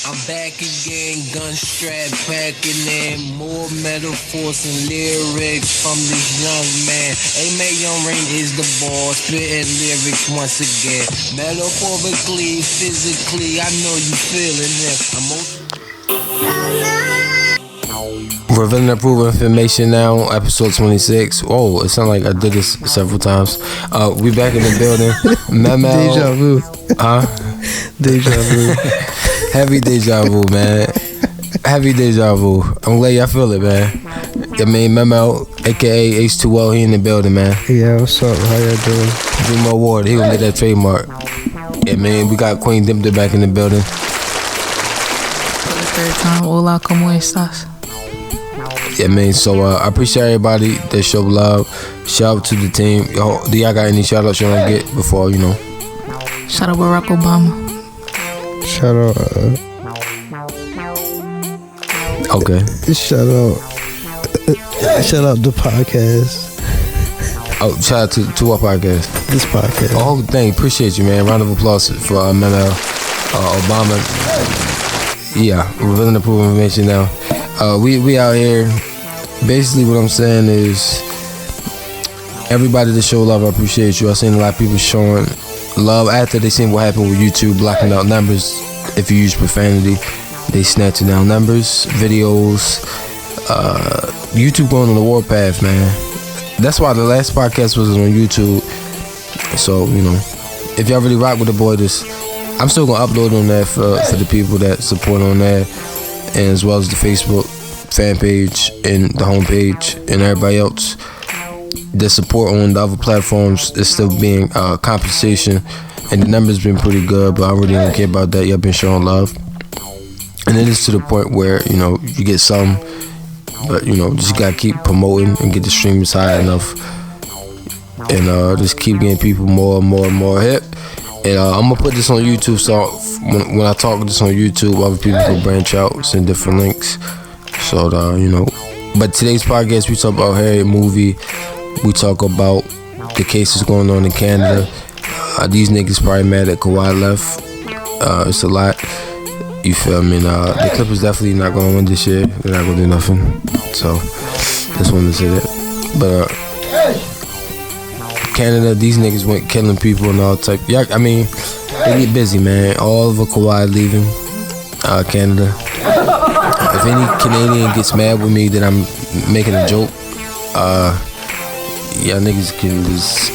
I'm back again, gun strap packing in more metaphors and lyrics from this young man. R.A.I.N is the boss, spitting lyrics once again. Metaphorically, physically, I know you feeling it. Revealing approved information now, episode 26. Oh, it sounds like I did this several times. We back in the building. Mel Mel. Deja vu. Deja vu. Heavy deja vu, man. Heavy deja vu. I'm glad y'all feel it, man. I mean, Mel Mel, aka H2O, he in the building, man. Yeah, what's up? How y'all doing? Drink more water. He gonna get that trademark. Yeah, man. We got Queen Demp back in the building. For the third time, hola, ¿cómo estás? Yeah, man. So I appreciate everybody that show love. Shout out to the team. Yo, do y'all got any shout outs you wanna get before, you know? Shout out Barack Obama. Shout out. Okay. Shout out the podcast. Oh, shout out to our podcast. This podcast. The whole thing. Appreciate you, man. Round of applause for Mel Mel, Obama. Yeah, revealing the proof information now. We out here. Basically, what I'm saying is, everybody that show love, I appreciate you. I've seen a lot of people showing love after they seen what happened with YouTube blocking out numbers. If you use profanity, they snatching down numbers, videos. YouTube going on the warpath, man. That's why the last podcast was on YouTube. So, you know, if y'all really rock with the boy, I'm still gonna upload on that for the people that support on there, and as well as the Facebook fan page and the homepage, and everybody else that support on the other platforms is still being compensation, and the numbers been pretty good, but I really don't care about that. Y'all been showing love, and it is to the point where, you know, you get some, but you know, just gotta keep promoting and get the streams high enough, and just keep getting people more and more hip. And I'm gonna put this on YouTube, so when I talk this on YouTube, other people can branch out, send different links. So you know, but today's podcast we talk about Harriet movie. We talk about the cases going on in Canada. These niggas probably mad that Kawhi left. It's a lot. You feel me? The Clippers definitely not gonna win this year. They're not gonna do nothing. So just wanted to say that. But Canada, these niggas went killing people and all type. Yeah, I mean, they get busy, man. All of a Kawhi leaving Canada. If any Canadian gets mad with me that I'm making a joke, y'all niggas can just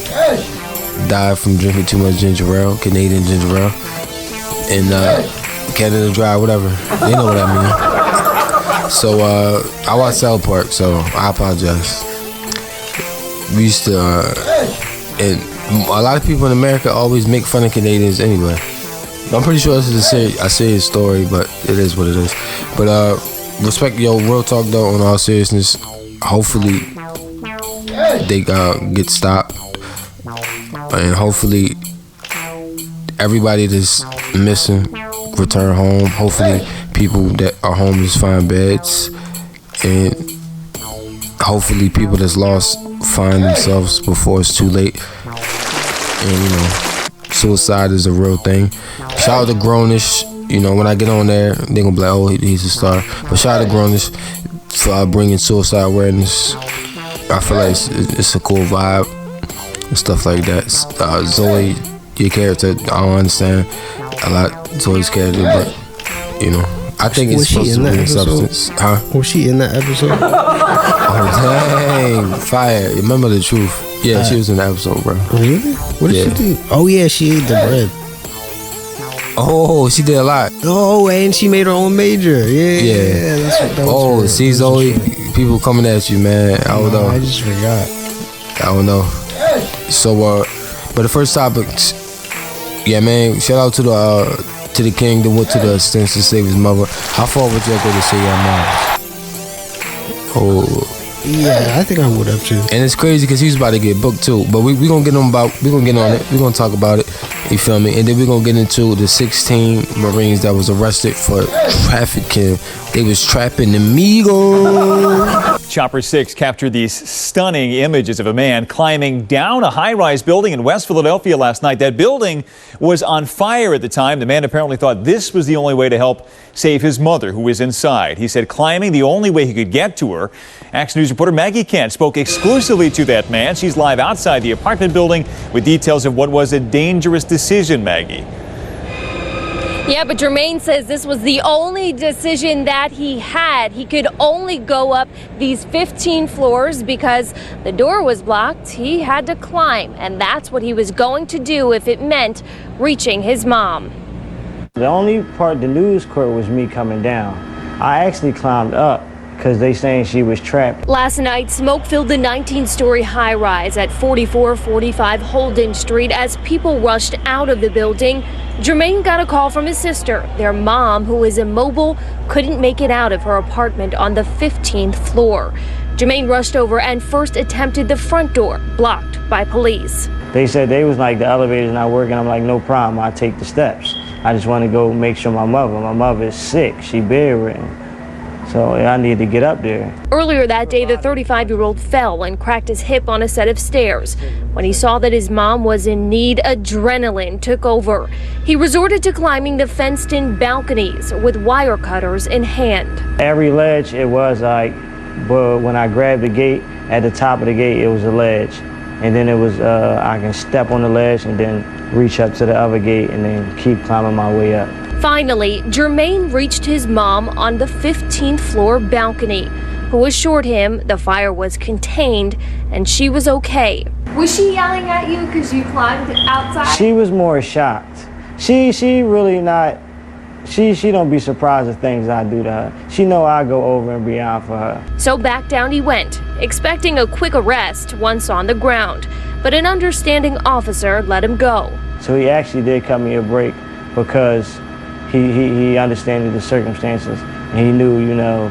die from drinking too much ginger ale, Canadian ginger ale, and Canada Dry, whatever. They know what I mean. So I watch South Park, so I apologize. We used to, and a lot of people in America always make fun of Canadians anyway. I'm pretty sure this is a serious story, but it is what it is. But respect, yo, real talk though, on all seriousness, hopefully they get stopped, and hopefully everybody that's missing return home. Hopefully people that are homeless find beds, and hopefully people that's lost find themselves before it's too late. And you know, suicide is a real thing. Shout out to Grownish. You know, when I get on there, they gonna be like, oh, he's a star. But shout out to Grownish for bringing suicide awareness. I feel like it's a cool vibe and stuff like that. Zoe, your character, I don't understand a lot Zoe's character, but you know, I think it's supposed to be a substance. Huh? Was she in that episode? Oh dang, fire! Remember the truth? Yeah, she was in the episode, bro. Really? What did she do? Oh yeah, she ate the bread. Oh, she did a lot. Oh, and she made her own major. Yeah. That was see, Zoe, people coming at you, man. I don't know. I just forgot. I don't know. So, but the first topic, yeah, man. Shout out to the king that went to the extent to save his mother. How far would you go to save your mom? Oh. Yeah, I think I would have too. And it's crazy because he's about to get booked too. But we gonna get on it. We gonna talk about it. You feel me? And then we're gonna get into the 16 Marines that was arrested for trafficking. They was trapping the Migos. Chopper 6 captured these stunning images of a man climbing down a high-rise building in West Philadelphia last night. That building was on fire at the time. The man apparently thought this was the only way to help save his mother, who was inside. He said climbing the only way he could get to her. Action News reporter Maggie Kent spoke exclusively to that man. She's live outside the apartment building with details of what was a dangerous decision, Maggie. Yeah, but Jermaine says this was the only decision that he had. He could only go up these 15 floors because the door was blocked. He had to climb, and that's what he was going to do if it meant reaching his mom. The only part the news caught was me coming down. I actually climbed up because they saying she was trapped. Last night, smoke filled the 19-story high-rise at 4445 Holden Street as people rushed out of the building. Jermaine got a call from his sister. Their mom, who is immobile, couldn't make it out of her apartment on the 15th floor. Jermaine rushed over and first attempted the front door, blocked by police. They said they was like, the elevator's not working. I'm like, no problem, I'll take the steps. I just want to go make sure my mother is sick. She bedridden. So I need to get up there. Earlier that day, the 35-year-old fell and cracked his hip on a set of stairs. When he saw that his mom was in need, adrenaline took over. He resorted to climbing the fenced-in balconies with wire cutters in hand. Every ledge, it was like, but when I grabbed the gate, at the top of the gate, it was a ledge. And then it was, I can step on the ledge and then reach up to the other gate and then keep climbing my way up. Finally, Jermaine reached his mom on the 15th floor balcony, who assured him the fire was contained and she was okay. Was she yelling at you because you climbed outside? She was more shocked. She really not, she don't be surprised at things I do to her. She know I go over and beyond for her. So back down he went, expecting a quick arrest once on the ground. But an understanding officer let him go. So he actually did cut me a break because he understood the circumstances, and he knew, you know,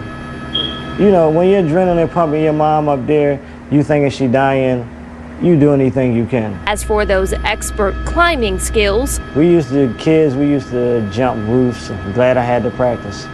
when you're adrenaline pumping your mom up there, you thinking she dying, you do anything you can. As for those expert climbing skills, we used to jump roofs. I'm glad I had to practice.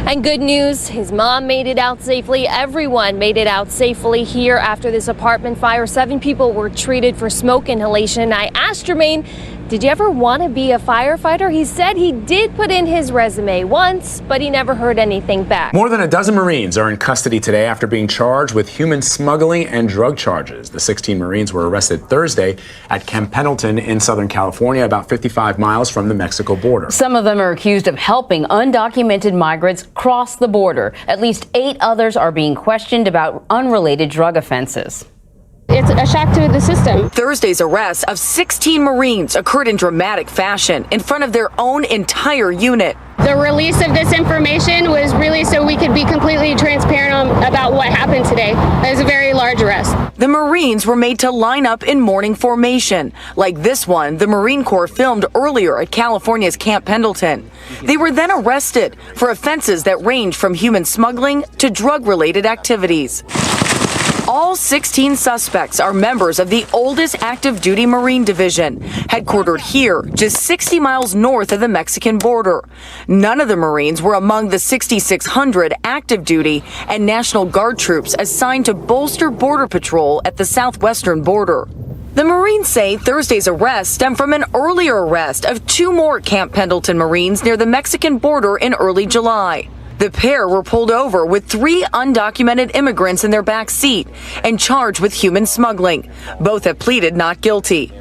And good news, his mom made it out safely. Everyone made it out safely here after this apartment fire. 7 people were treated for smoke inhalation. I asked Jermaine, did you ever want to be a firefighter? He said he did put in his resume once, but he never heard anything back. More than a dozen Marines are in custody today after being charged with human smuggling and drug charges. The 16 Marines were arrested Thursday at Camp Pendleton in Southern California, about 55 miles from the Mexico border. Some of them are accused of helping undocumented migrants cross the border. At least 8 others are being questioned about unrelated drug offenses. It's a shock to the system. Thursday's arrest of 16 Marines occurred in dramatic fashion in front of their own entire unit. The release of this information was really so we could be completely transparent about what happened today. It was a very large arrest. The Marines were made to line up in morning formation, like this one the Marine Corps filmed earlier at California's Camp Pendleton. They were then arrested for offenses that range from human smuggling to drug-related activities. All 16 suspects are members of the oldest active duty Marine division, headquartered here, just 60 miles north of the Mexican border. None of the Marines were among the 6,600 active duty and National Guard troops assigned to bolster border patrol at the southwestern border. The Marines say Thursday's arrest stemmed from an earlier arrest of 2 more Camp Pendleton Marines near the Mexican border in early July. The pair were pulled over with 3 undocumented immigrants in their back seat and charged with human smuggling. Both have pleaded not guilty.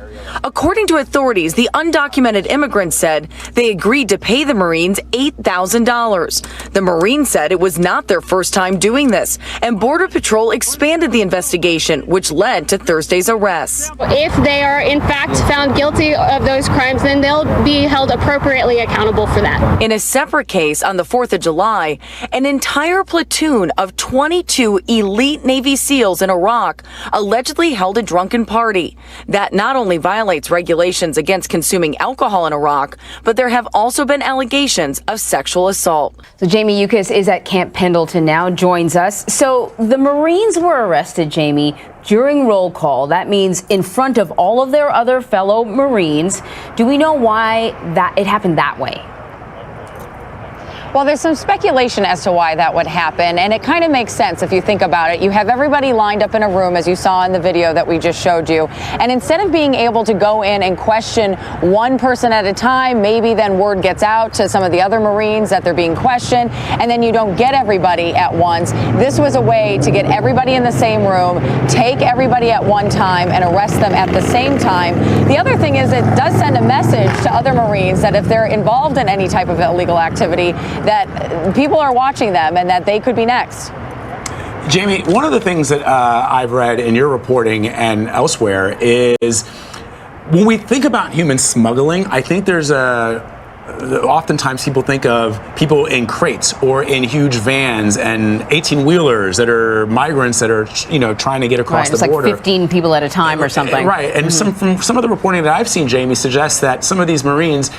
According to authorities, the undocumented immigrants said they agreed to pay the Marines $8,000. The Marines said it was not their first time doing this, and Border Patrol expanded the investigation, which led to Thursday's arrests. If they are in fact found guilty of those crimes, then they'll be held appropriately accountable for that. In a separate case on the 4th of July, an entire platoon of 22 elite Navy SEALs in Iraq allegedly held a drunken party that not only violated violates regulations against consuming alcohol in Iraq, but there have also been allegations of sexual assault. So Jamie Yukas is at Camp Pendleton now, joins us. So the Marines were arrested, Jamie, during roll call. That means in front of all of their other fellow Marines. Do we know why it happened that way? Well, there's some speculation as to why that would happen, and it kind of makes sense if you think about it. You have everybody lined up in a room, as you saw in the video that we just showed you, and instead of being able to go in and question one person at a time, maybe then word gets out to some of the other Marines that they're being questioned, and then you don't get everybody at once. This was a way to get everybody in the same room, take everybody at one time, and arrest them at the same time. The other thing is it does send a message to other Marines that if they're involved in any type of illegal activity, that people are watching them and that they could be next. Jamie, one of the things that I've read in your reporting and elsewhere is when we think about human smuggling, I think there's oftentimes people think of people in crates or in huge vans and 18-wheelers that are migrants that are, trying to get across the border. It's like 15 people at a time or something. Right, and from some of the reporting that I've seen, Jamie, suggests that some of these Marines,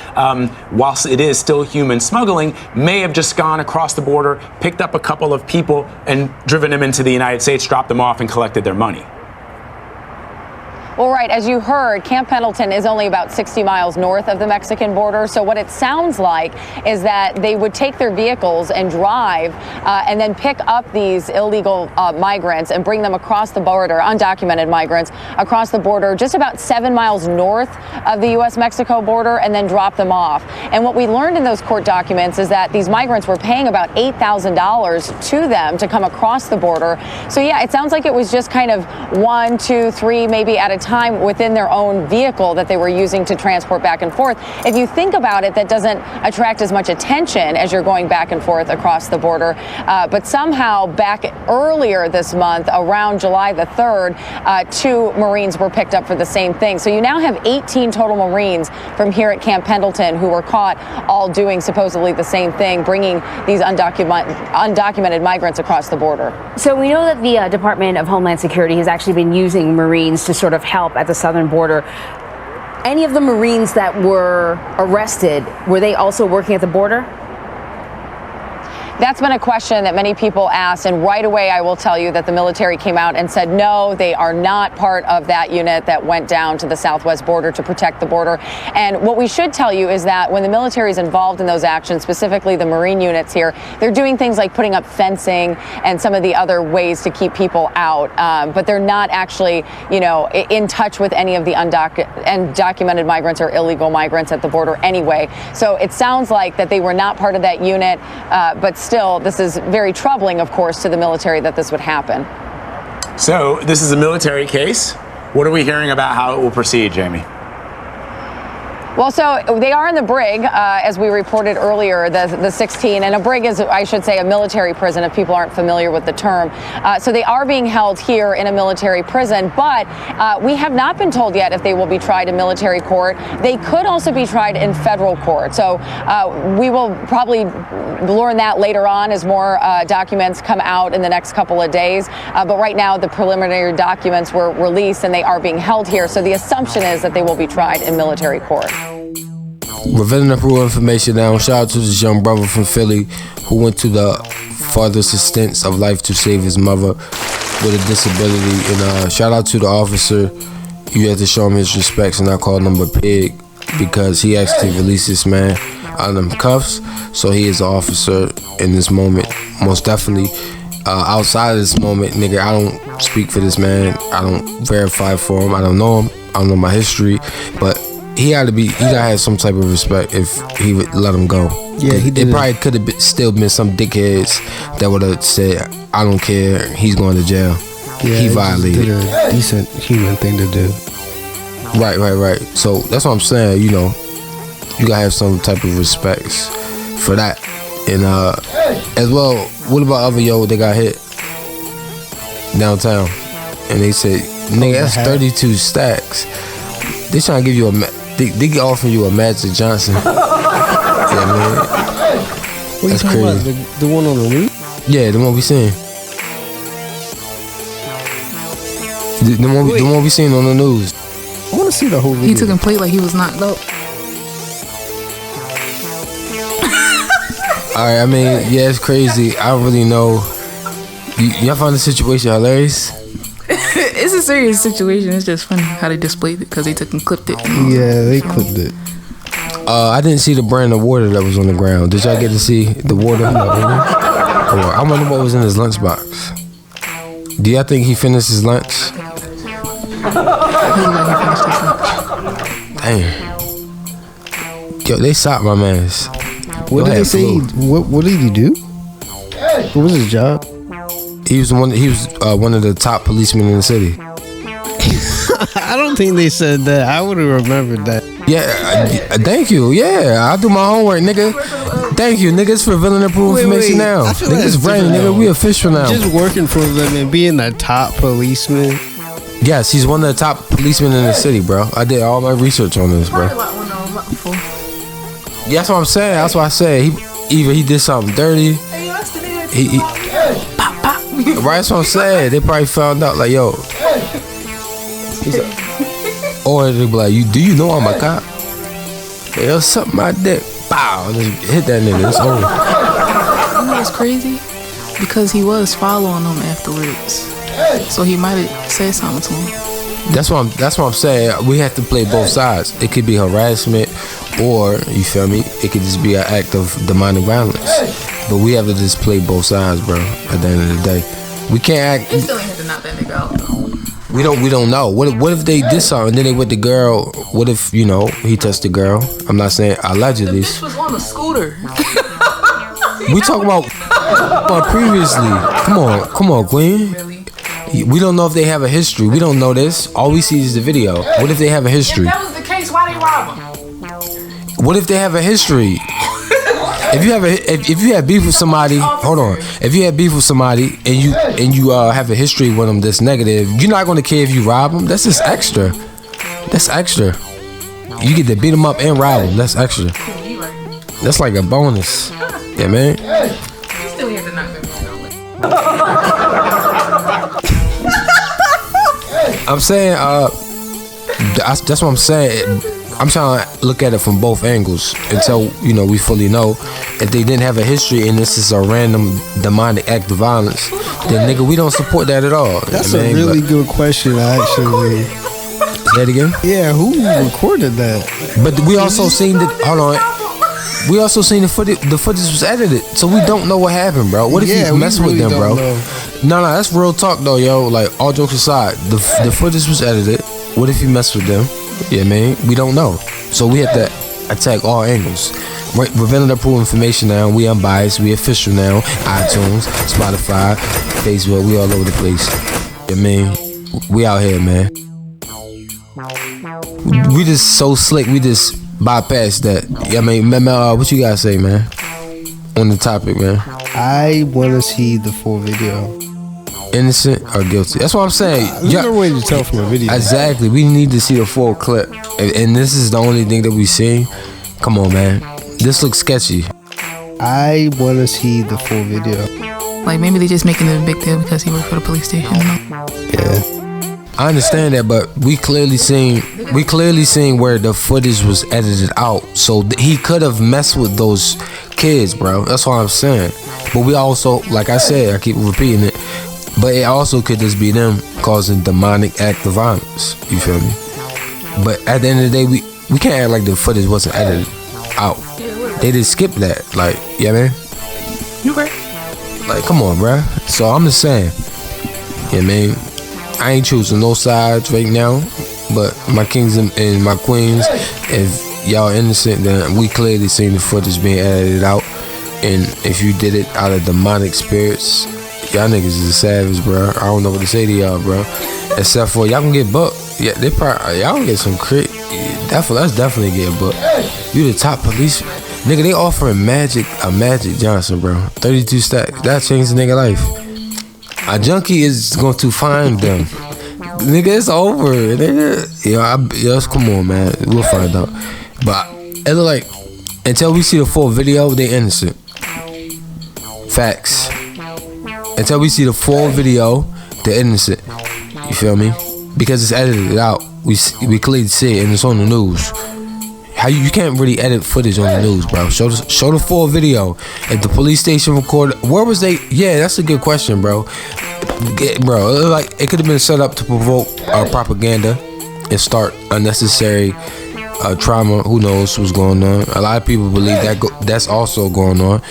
whilst it is still human smuggling, may have just gone across the border, picked up a couple of people and driven them into the United States, dropped them off and collected their money. Well, right, as you heard, Camp Pendleton is only about 60 miles north of the Mexican border. So what it sounds like is that they would take their vehicles and drive and then pick up these illegal migrants and bring them across the border, undocumented migrants, across the border just about 7 miles north of the U.S.-Mexico border and then drop them off. And what we learned in those court documents is that these migrants were paying about $8,000 to them to come across the border. So, yeah, it sounds like it was just kind of 1, 2, 3, maybe at a time within their own vehicle that they were using to transport back and forth. If you think about it, that doesn't attract as much attention as you're going back and forth across the border. But somehow back earlier this month, around July the 3rd, 2 Marines were picked up for the same thing. So you now have 18 total Marines from here at Camp Pendleton who were caught all doing supposedly the same thing, bringing these undocumented migrants across the border. So we know that the Department of Homeland Security has actually been using Marines to sort of help at the southern border. Any of the Marines that were arrested, were they also working at the border? That's been a question that many people asked, and right away I will tell you that the military came out and said no, they are not part of that unit that went down to the southwest border to protect the border. And what we should tell you is that when the military is involved in those actions, specifically the Marine units here, they're doing things like putting up fencing and some of the other ways to keep people out, but they're not actually, in touch with any of the undocumented migrants or illegal migrants at the border anyway. So it sounds like that they were not part of that unit, but still, this is very troubling, of course, to the military that this would happen. So this is a military case. What are we hearing about how it will proceed, Jamie? Well, so they are in the brig, as we reported earlier, the 16, and a brig is, I should say, a military prison if people aren't familiar with the term. So they are being held here in a military prison, but we have not been told yet if they will be tried in military court. They could also be tried in federal court. So we will probably learn that later on as more documents come out in the next couple of days. But right now, the preliminary documents were released and they are being held here. So the assumption is that they will be tried in military court. Revealing the real information now. Shout out to this young brother from Philly who went to the farthest extents of life to save his mother with a disability. And shout out to the officer. You have to show him his respects and not call him a pig because he actually released this man out of them cuffs. So he is an officer in this moment, most definitely. Outside of this moment, nigga, I don't speak for this man. I don't verify for him. I don't know him. I don't know my history, but he gotta have some type of respect if he would let him go. Yeah, he did. It probably could have still been some dickheads that would have said, I don't care, he's going to jail. Yeah, he violated. Did a decent human thing to do. Right. So that's what I'm saying, you gotta have some type of respect for that. And as well, what about other they got hit downtown? And they said, nigga, that's 32 stacks. They trying to give you they offering you a Magic Johnson. Yeah, man. What that's you talking crazy. About? The one on the roof? Yeah, the one we seen. The one we seen on the news. I wonder want to see the whole video. He took and played like he was knocked out. All right, I mean, yeah, it's crazy. I don't really know. Y'all find the situation hilarious? It's a serious situation. It's just funny how they displayed it because they took and clipped it. Yeah, they clipped it. I didn't see the brand of water that was on the ground. Did y'all get to see the water? I wonder what was in his lunchbox. Do y'all think he finished his lunch? Damn. Yo, they shot my man's. What did they say? What did he do? What was his job? He was one of the top policemen in the city. I don't think they said that. I would have remembered that. Yeah, thank you. Yeah, I do my homework, nigga. Thank you, niggas, for revealing the proof information now. Niggas brain, nigga. We official now. Just working for them and being the top policeman. Yes, he's one of the top policemen in the city, bro. I did all my research on this, bro. Yeah, that's what I'm saying. That's why I said he did something dirty. He pop. Right, that's what I'm saying. They probably found out like, yo. Or they be like, do you know I'm a cop? Yo, suck my dick. Bow, just hit that nigga. It's over. You know what's crazy? Because he was following them afterwards, so he might have said something to him. That's what I'm saying. We have to play both sides. It could be harassment, or you feel me? It could just be an act of demonic violence. But we have to just play both sides, bro. At the end of the day, we can't act. He still ain't had to knock that nigga out though. We don't know. What if they did something and then they with the girl? What if he touched the girl? I'm not saying allegedly. The bitch was on a scooter. We talk about previously. Come on, Queen. Really? We don't know if they have a history. We don't know this. All we see is the video. What if they have a history? If that was the case, why they rob him? What if they have a history? If you have beef with somebody, hold on. If you have beef with somebody and you have a history with them that's negative, you're not gonna care if you rob them. That's just extra. That's extra. You get to beat them up and rob them. That's extra. That's like a bonus. Yeah, man. You still have to knock that man out. I'm saying, that's what I'm saying. I'm trying to look at it from both angles until we fully know. If they didn't have a history and this is a random demonic act of violence, then nigga, we don't support that at all. That's a really good question, actually. Say it again? Yeah, who recorded that? But we also seen we also seen the footage. The footage was edited, so we don't know what happened, bro. What if you mess with them, bro? No, that's real talk though, yo. Like, all jokes aside, the footage was edited. What if you mess with them? Yeah, man, we don't know. So we have to attack all angles. Revealing the proof information now. We unbiased. We official now. iTunes, Spotify, Facebook. We all over the place. Yeah, man, we out here, man. We just so slick. We just bypass that. Yeah, man. Mel, what you gotta say, man, on the topic, man? I want to see the full video. Innocent or guilty? That's what I'm saying. There's no way to tell from a video. Exactly. We need to see the full clip, and this is the only thing that we see. Come on, man. This looks sketchy. I want to see the full video. Like, maybe they just making it a big deal because he worked for the police station. Yeah. I understand that, but we clearly seen where the footage was edited out. So he could have messed with those kids, bro. That's what I'm saying. But we also, like I said, I keep repeating it, but it also could just be them causing demonic act of violence. You feel me? But at the end of the day, we can't act like the footage wasn't edited out. They just skip that. Like, yeah, man. You right. Like, come on, bro. So I'm just saying, yeah, man. I ain't choosing no sides right now, but my kings and my queens, if y'all innocent, then we clearly seen the footage being edited out. And if you did it out of demonic spirits, y'all niggas is a savage, bro. I don't know what to say to y'all, bro. Except for y'all can get booked. Yeah, they probably y'all can get some crit. That's definitely get booked. You the top police, nigga. They offering Magic Johnson, bro. 32 stacks. That changed the nigga life. A junkie is going to find them. Nigga, it's over. Nigga. Come on, man. We'll find out. But it look like, until we see the full video, they innocent. Facts. Until we see the full video, they're innocent. You feel me? Because it's edited out. we clearly see it, and it's on the news. How you can't really edit footage on the news, bro. Show the full video. If the police station recorded, where was they? Yeah, that's a good question, bro. Bro, like it could have been set up to provoke propaganda and start unnecessary trauma. Who knows what's going on? A lot of people believe that's also going on.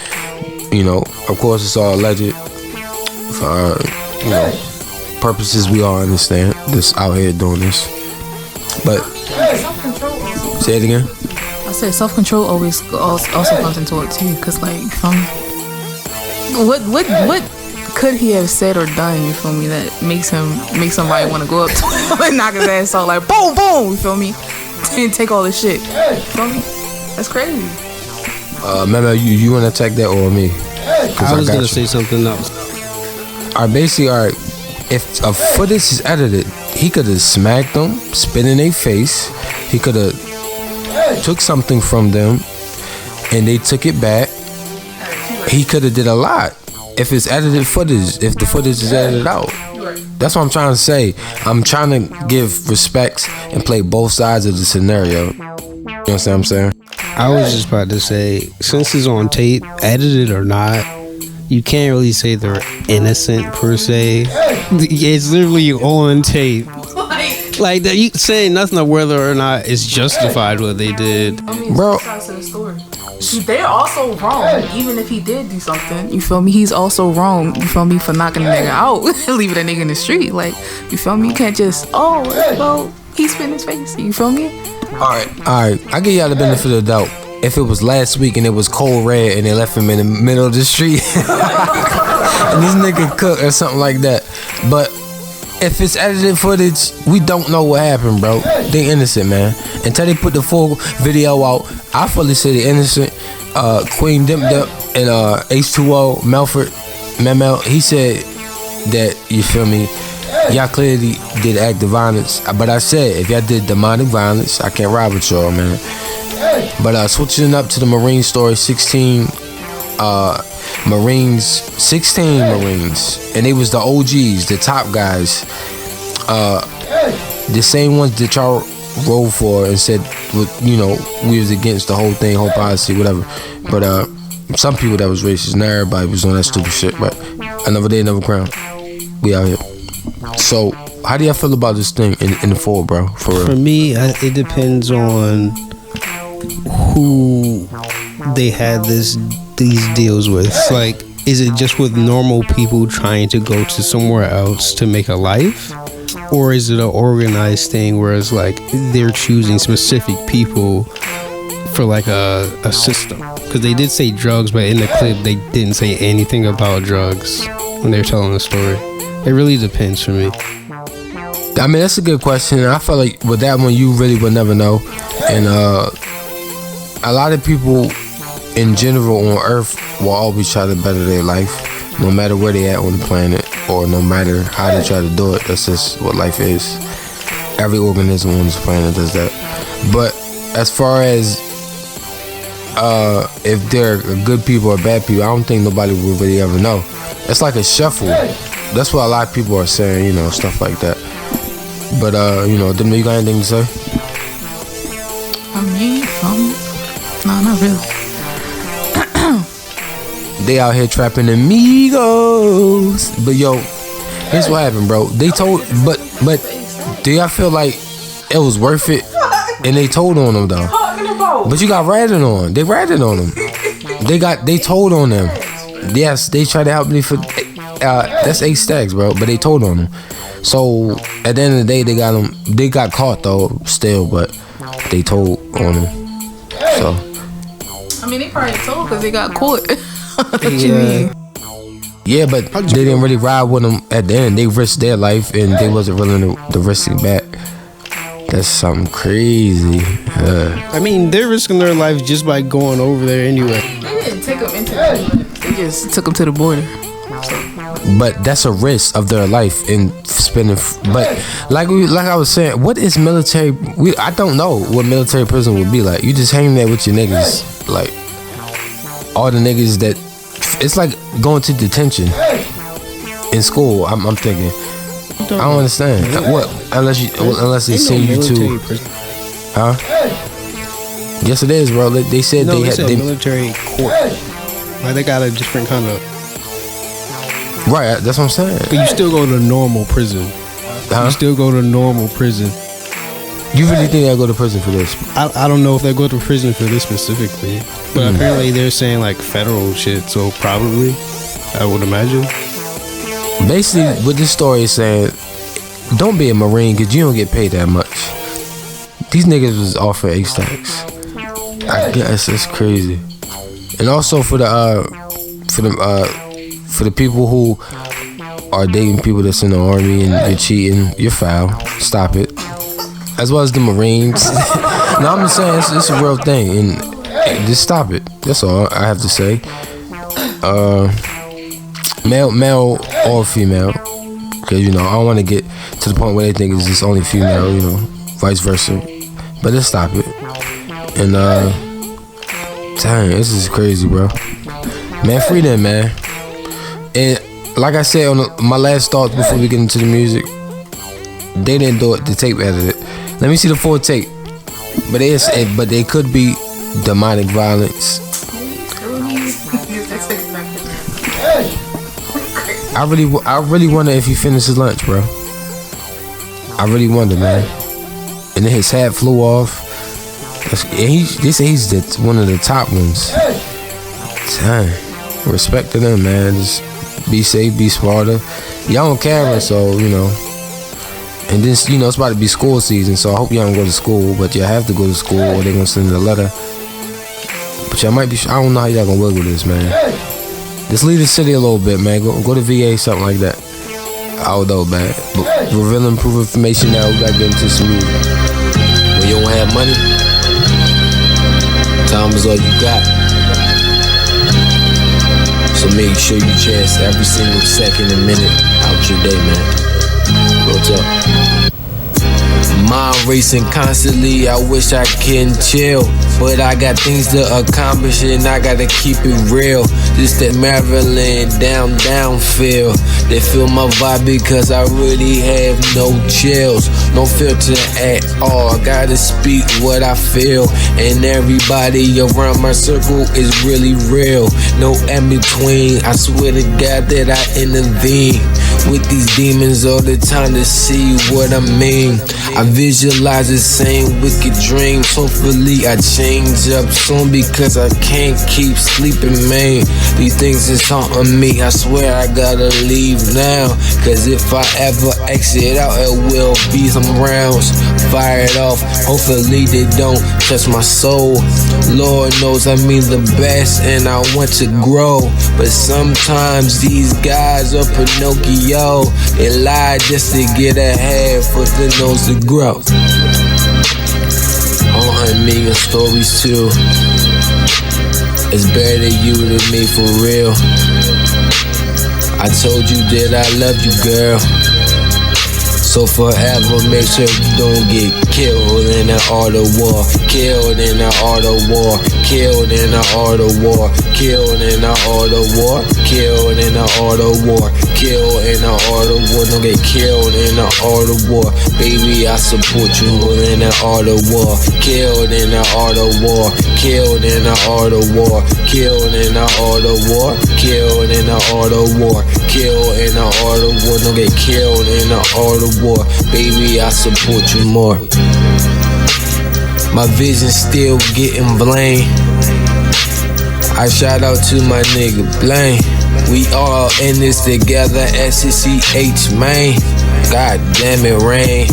You know, of course, it's all alleged for purposes we all understand. Just out here doing this, but say it again. I said self-control always also comes into it too, cause like, what could he have said or done? You feel me? That makes somebody want to go up to him and knock his ass out, like boom, boom. You feel me? And take all this shit. You feel me? That's crazy. Mel Mel, you want to attack that or me? I was gonna say something else. Alright, if a footage is edited, he could have smacked them, spit in their face. He could have took something from them, and they took it back. He could have did a lot. If it's edited footage, if the footage is edited out. That's what I'm trying to say. I'm trying to give respects and play both sides of the scenario. You know what I'm saying? I was just about to say, since it's on tape, edited or not, you can't really say they're innocent per se. It's literally on tape. Like that, you saying nothing of whether or not it's justified what they did, bro. They're also wrong, even if he did do something. You feel me? He's also wrong. You feel me? For knocking a nigga out, leaving that nigga in the street. Like, you feel me? You can't just he spit in his face. You feel me? All right. I give y'all the benefit of the doubt. If it was last week and it was cold red and they left him in the middle of the street, and this nigga cooked or something like that, but. If it's edited footage, we don't know what happened, bro. They innocent, man. Until they put the full video out, I fully say they innocent. Queen Demp and H2O, Mel Mel, he said that, you feel me, y'all clearly did active violence. But I said, if y'all did demonic violence, I can't ride with y'all, man. But switching up to the Marine story, 16 Marines, and they was the OGs, the top guys, the same ones that y'all rode for and said, you know, we was against the whole thing, whole policy, whatever. But some people that was racist, not everybody was on that stupid shit. But another day, another crown. We out here. So how do y'all feel about this thing in the fall, bro? For real? For me, it depends on who they had these deals with. Like, is it just with normal people trying to go to somewhere else to make a life, or is it an organized thing where it's like they're choosing specific people for like a system? Because they did say drugs, but in the clip they didn't say anything about drugs when they were telling the story. It really depends for me. I mean, that's a good question. I feel like with that one you really would never know. And a lot of people in general on Earth will always try to better their life, no matter where they at on the planet, or no matter how they try to do it. That's just what life is. Every organism on this planet does that. But as far as if they're good people or bad people, I don't think nobody will really ever know. It's like a shuffle. That's what a lot of people are saying, you know, stuff like that. But you know, Demp, you got anything to say? I mean, no, not really. They out here trapping amigos. But yo, here's what happened, bro. They told, but do y'all feel like it was worth it? And they told on them though. But you got ratted on. They ratted on them. They told on them. Yes, they tried to help me for that's 8 stacks, bro. But they told on them. So at the end of the day, they got them. They got caught though, still, but they told on them. So I mean, they probably told because they got caught. What you mean? Yeah, but they didn't really ride with them at the end. They risked their life and they wasn't willing to risk it back. That's something crazy. I mean, they're risking their life just by going over there anyway. They didn't take them into the They just took them to the border. But that's a risk of their life in spending. But like I was saying, what is military? I don't know what military prison would be like. You just hang there with your niggas, like all the niggas that. It's like going to detention in school. I'm thinking I don't understand. What? Unless they send you to, huh? Yes, it is, bro. They said No, they it's had a military court. Like they got a different kind of. Right, that's what I'm saying. But you still go to normal prison. You still go to normal prison. You really think they'll go to prison for this? I don't know if they go to prison for this specifically, but apparently they're saying like federal shit. So probably, I would imagine. Basically, what this story is saying, don't be a Marine because you don't get paid that much. These niggas was offered A-stacks. I guess that's crazy. And also for the people who are dating people that's in the army and you're cheating, you're foul. Stop it. As well as the Marines. No, I'm just saying it's a real thing, and just stop it. That's all I have to say. Male or female, because I don't want to get to the point where they think it's just only female, vice versa. But just stop it. And dang, this is crazy, bro. Man, free them, man. And like I said on my last thoughts before we get into the music, they didn't do it. The tape edited it. Let me see the full tape. But they could be demonic violence. I really wonder if he finished his lunch, bro. I really wonder, man. And then his hat flew off. They say he's one of the top ones. Dang. Respect to them, man. Just be safe, be smarter. Y'all on camera, so And then it's about to be school season, so I hope y'all don't go to school, but y'all have to go to school, or they're gonna send a letter. But y'all might be. I don't know how y'all gonna work with this, man. Just leave the city a little bit, man. Go to VA, something like that. I don't know, man. But revealing proof information now. We gotta get into some music. When you don't have money, time is all you got. So make sure you chance every single second and minute out your day, man. What's up? Mind racing constantly, I wish I can chill, but I got things to accomplish and I gotta keep it real. Just that Maryland down feel. They feel my vibe because I really have no chills, no filter at all. I gotta speak what I feel, and everybody around my circle is really real. No in between, I swear to God that I intervene with these demons all the time to see what I mean. I visualize the same wicked dreams. Hopefully I change up soon because I can't keep sleeping, man. These things is haunting me. I swear I gotta leave now, cause if I ever exit out, it will be some rounds fired off. Hopefully they don't touch my soul. Lord knows I mean the best and I want to grow, but sometimes these guys are Pinocchio. They lie just to get ahead for the nose to grow. 100 million stories too. It's better you than me for real. I told you that I love you, girl. So forever, make sure you don't get killed in the art of war. Killed in the art of war. Killed in the art of war. Killed in the art of war. Killed in the art of war. Killed in the art of war. Don't get killed in the art of war. Baby, I support you in the art of war. Killed in the art of war. Killed in the art of war. Killed in the art of war. Killed in the art of war. Killed in the art of war. Don't get killed in the art of war. Baby, I support you more. My vision still getting blamed. I shout out to my nigga Blaine. We all in this together, SCCH, man. God damn it, R.A.I.N.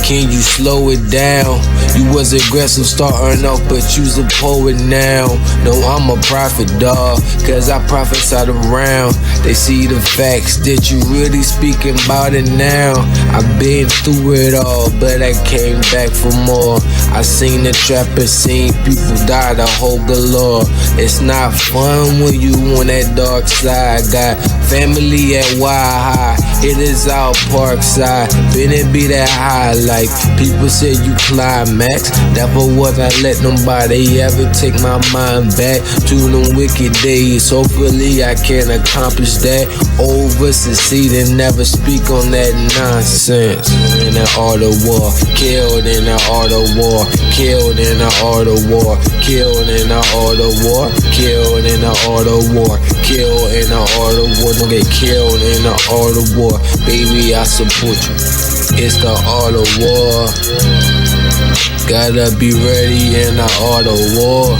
Can you slow it down? You was aggressive starting off, but you's a poet now. No, I'm a prophet, dawg, cause I prophesied around. They see the facts that you really speaking about it now. I've been through it all, but I came back for more. I seen the trapper, seen people die, the whole galore. It's not fun when you on that dark side. Got family at Y High, it is out Parkside. Been it be that highlight. life. People say you climax. Never would I let nobody ever take my mind back to them wicked days. Hopefully I can accomplish that. Over succeeding, never speak on that nonsense. In the art of war, killed in the art of war, killed in the art of war, killed in the art of war, killed in the art of war, killed in the art of war. Don't get killed in the art of war. Baby, I support you. It's the art of war. Gotta be ready in the art of war.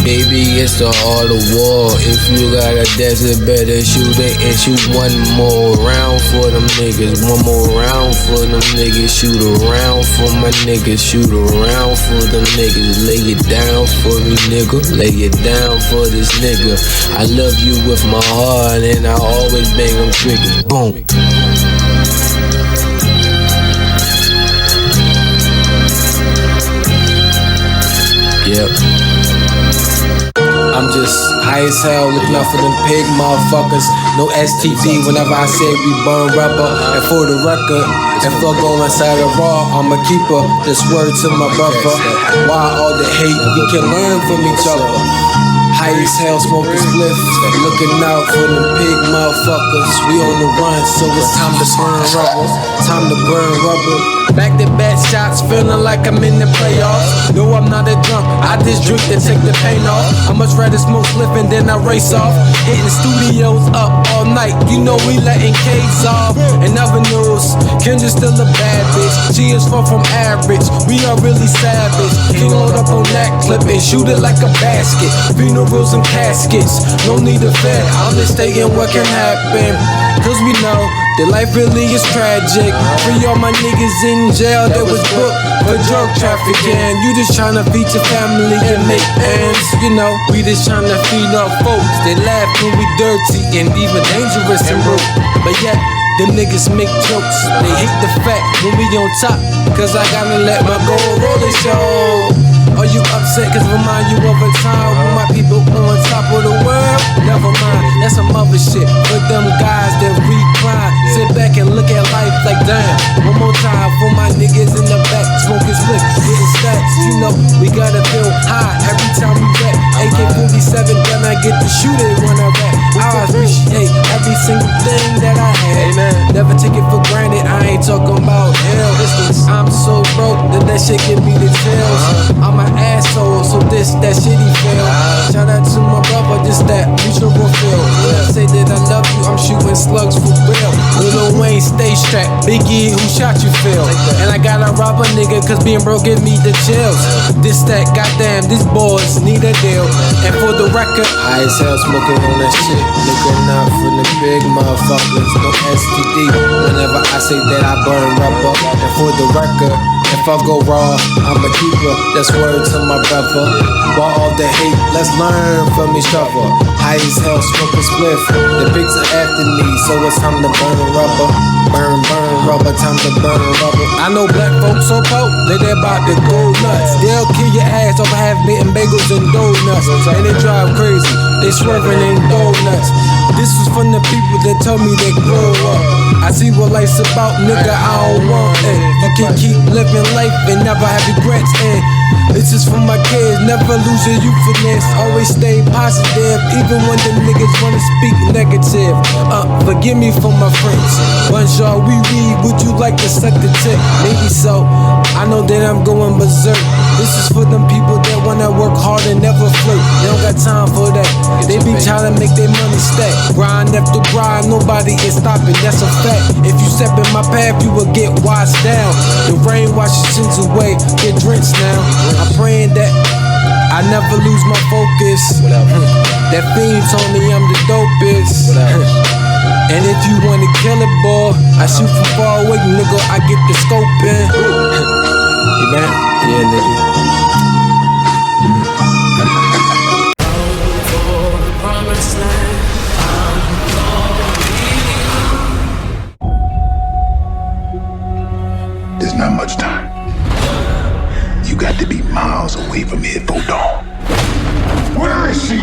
Baby, it's the art of war. If you got a desert, better shoot it and shoot one more round for them niggas. One more round for them niggas. Shoot around for my niggas. Shoot around for them niggas. Lay it down for me, nigga. Lay it down for this nigga. I love you with my heart and I always bang them triggers. Boom. Yep. I'm just high as hell, looking out for them pig motherfuckers. No STD whenever I say we burn rubber. And for the record, if I go inside a raw, I'm a keeper. This word to my brother. Why all the hate? We can learn from each other. High as hell, smoking spliff. Looking out for them pig motherfuckers. We on the run, so it's time to burn rubber. Time to burn rubber. Back to back shots, feeling like I'm in the playoffs. No, I'm not a drunk, I just drink to take the pain off. I much rather smoke slipping than I race off. Hitting studios up all night, you know we letting K's off. In other news, Kendra's still a bad bitch. She is far from average, we are really savage. King load up on that clip and shoot it like a basket. Funerals and caskets, no need to fear. I'm just stating what can happen, cause we know that life really is tragic. Free all my niggas in jail that was booked for drug trafficking. You just tryna feed your family and make ends. You know, we just tryna feed our folks. They laugh when we dirty and even dangerous and rude. But yet, them niggas make jokes. They hate the fact when we on top, cause I gotta let my gold roller show. Are you upset cause I remind you of a time when my people on top of the world? Never mind, that's some other shit. For them guys that recline, sit back and look at life like damn. One more time for my niggas in the back, smoking split, getting stacks. You know, we gotta feel high every time we rap. AK-47, then I get to shoot it when I rap. I appreciate every single thing that I had. Never take it for granted, I ain't talking about hell. I'm so broke that shit give me the chills. I'm an asshole, so that shitty feel. Shout out to my brother, this that mutual feel. When I say that I love you, I'm shooting slugs for real. Lil Wayne, stay strapped. Biggie, who shot you, Phil? And I gotta rob a nigga, cause being broke give me the chills. This that, goddamn, these boys need a deal. And for the record, high as hell smoking on that shit. Looking out for the big motherfuckers, no STD. Whenever I say that I burn rubber. And for the record, if I go raw, I'm a keeper. That's word to my brother. While all the hate, let's learn from each other. High as hell, smoking spliff. The pigs are after me, so it's time to burn rubber. Burn rubber, time to burn rubber. I know black folks so cold, they about to go nuts. They'll kill your ass over half-bitten bagels and donuts. And they drive crazy, they swerving in donuts. This was from the people that told me they grow up. I see what life's about, nigga, I don't want it. You can keep living life and never have regrets. And this is for my kids, never lose your youthfulness. Always stay positive, even when the niggas wanna speak negative. Forgive me for my friends. Bonjour, we read, would you like to suck the tip? Maybe so, I know that I'm going berserk. This is for them people that wanna work hard and never flirt. They don't got time for that, they be trying to make their money stack. Grind after grind, nobody is stopping, that's a fact. If you step in my path, you will get washed down. The rain washes sins away, get drenched now. I'm praying that I never lose my focus. That fiend told me I'm the dopest. And if you wanna kill it, boy, I shoot from far away, nigga, I get the scope in. You man? Yeah, nigga. There's not much time. You got to be miles away from here for dawn. Where is she?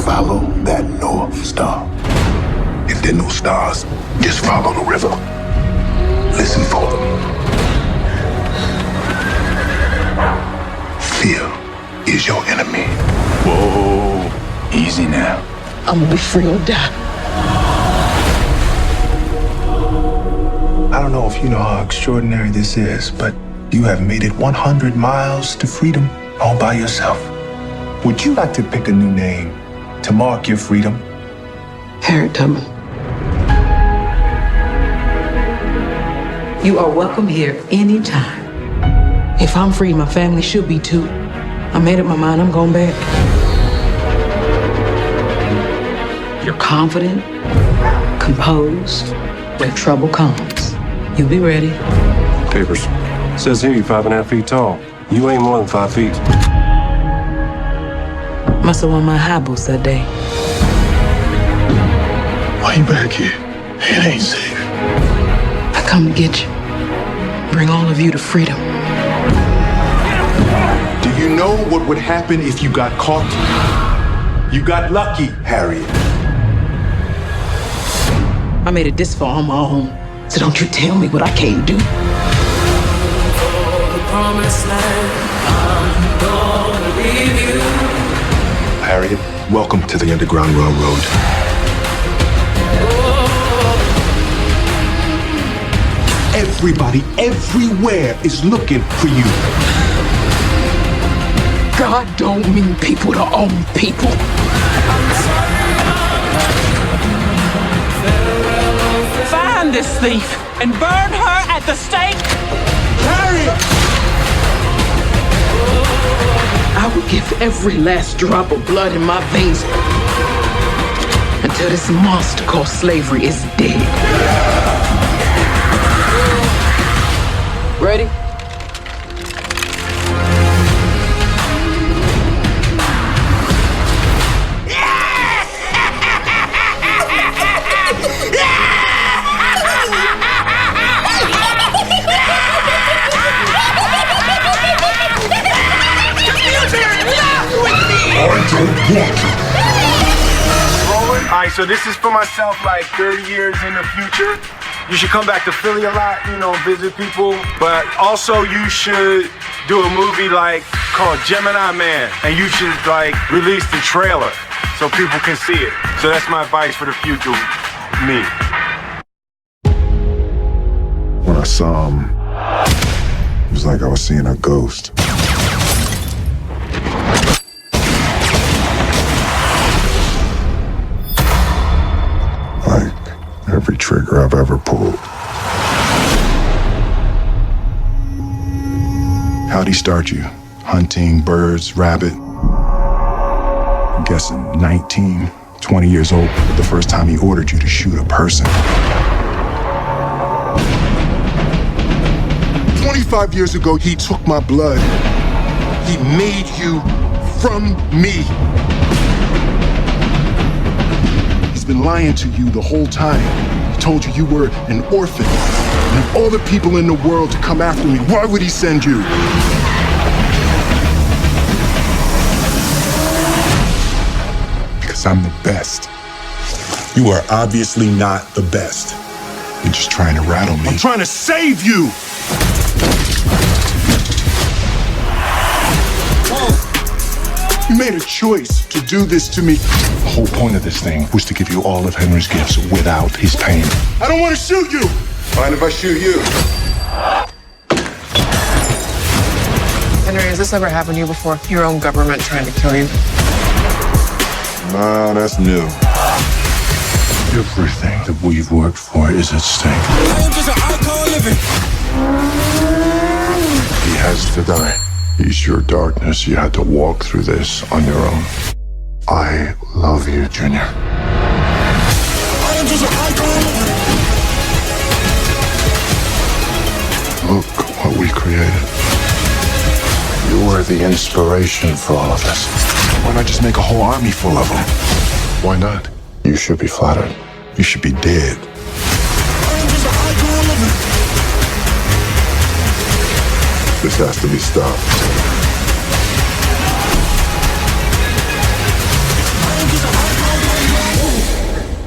Follow that North Star. If there are no stars, just follow the river. Listen. listen for them. Fear is your enemy. Whoa, easy now. I'm gonna be free or die. I don't know if you know how extraordinary this is, but you have made it 100 miles to freedom all by yourself. Would you like to pick a new name to mark your freedom? Harriet Tubman. You are welcome here anytime. If I'm free, my family should be too. I made up my mind, I'm going back. You're confident, composed. When trouble comes, you'll be ready. Papers. Says here you're 5.5 feet tall. You ain't more than 5 feet. Must have won my high boots that day. Why you back here? It ain't safe. I come to get you. Bring all of you to freedom. Do you know what would happen if you got caught? You got lucky, Harriet. I made it this far on my own, so don't you tell me what I can't do. Harriet, welcome to the Underground Railroad. Everybody, everywhere is looking for you. God don't mean people to own people. Find this thief and burn her at the stake. Harriet! I will give every last drop of blood in my veins until this monster called slavery is dead. Ready? Alright, so this is for myself like 30 years in the future. You should come back to Philly a lot, you know, visit people. But also you should do a movie like called Gemini Man. And you should like release the trailer so people can see it. So that's my advice for the future me. When I saw him, it was like I was seeing a ghost. Like every trigger I've ever pulled. How'd he start you? Hunting, birds, rabbit? I'm guessing 19, 20 years old, the first time he ordered you to shoot a person. 25 years ago, he took my blood. He made you from me. He's been lying to you the whole time. He told you you were an orphan. And of all the people in the world to come after me, why would he send you? Because I'm the best. You are obviously not the best. You're just trying to rattle me. I'm trying to save you! You made a choice to do this to me. The whole point of this thing was to give you all of Henry's gifts without his pain. I don't want to shoot you! Mind if I shoot you? Henry, has this ever happened to you before? Your own government trying to kill you? No, that's new. Everything that we've worked for is at stake. I am just an icon living. He has to die. He's your darkness. You had to walk through this on your own. I love you, Junior. I am just an icon living. Look what we created. You were the inspiration for all of this. Why not just make a whole army full of them? Why not? You should be flattered. You should be dead. This has to be stopped.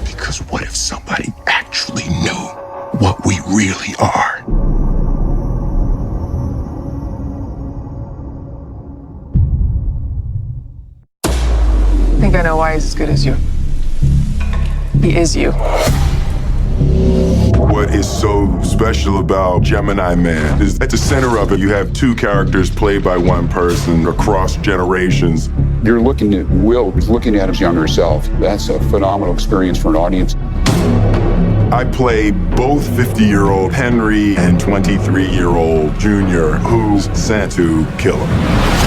Because what if somebody actually knew what we really are? I know why he's as good as you. He is you. What is so special about Gemini Man is at the center of it, you have two characters played by one person across generations. You're looking at Will, who's looking at his younger self. That's a phenomenal experience for an audience. I play both 50-year-old Henry and 23-year-old Junior, who's sent to kill him.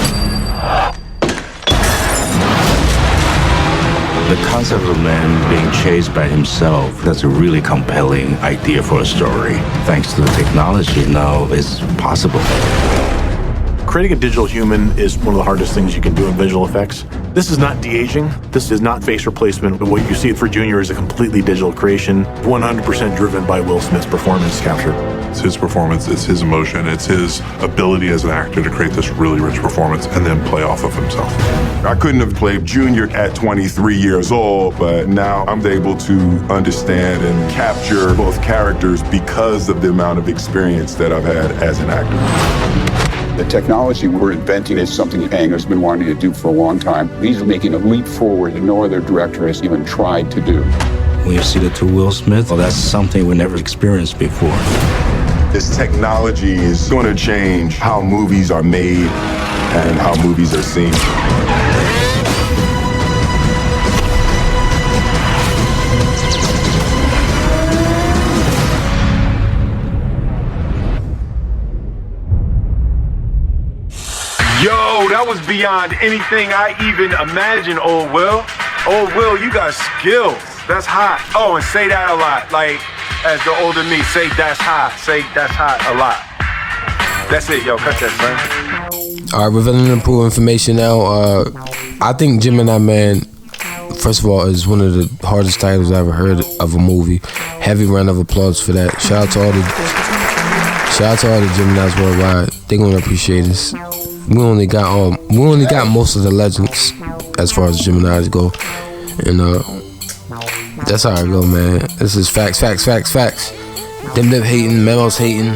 The concept of a man being chased by himself, that's a really compelling idea for a story. Thanks to the technology now, it's possible. Creating a digital human is one of the hardest things you can do in visual effects. This is not de-aging. This is not face replacement. What you see for Junior is a completely digital creation, 100% driven by Will Smith's performance capture. It's his performance, it's his emotion, it's his ability as an actor to create this really rich performance and then play off of himself. I couldn't have played Junior at 23 years old, but now I'm able to understand and capture both characters because of the amount of experience that I've had as an actor. The technology we're inventing is something Ang has been wanting to do for a long time. He's making a leap forward that no other director has even tried to do. When you see the two Will Smith, well, that's something we never experienced before. This technology is going to change how movies are made and how movies are seen. Yo, that was beyond anything I even imagined, old Will. Old Will, you got skills. That's hot. Oh, and say that a lot. Like, as the older me, say that's hot. Say that's hot a lot. That's it, yo. Cut that, son. All right, revealing important information now. I think Gemini Man, first of all, is one of the hardest titles I ever heard of a movie. Heavy round of applause for that. Shout out to all the Geminis worldwide. They're gonna appreciate us. We only got most of the legends as far as Geminis go, and that's how I go, man. This is facts. Demp hating, Mel Mel's hating.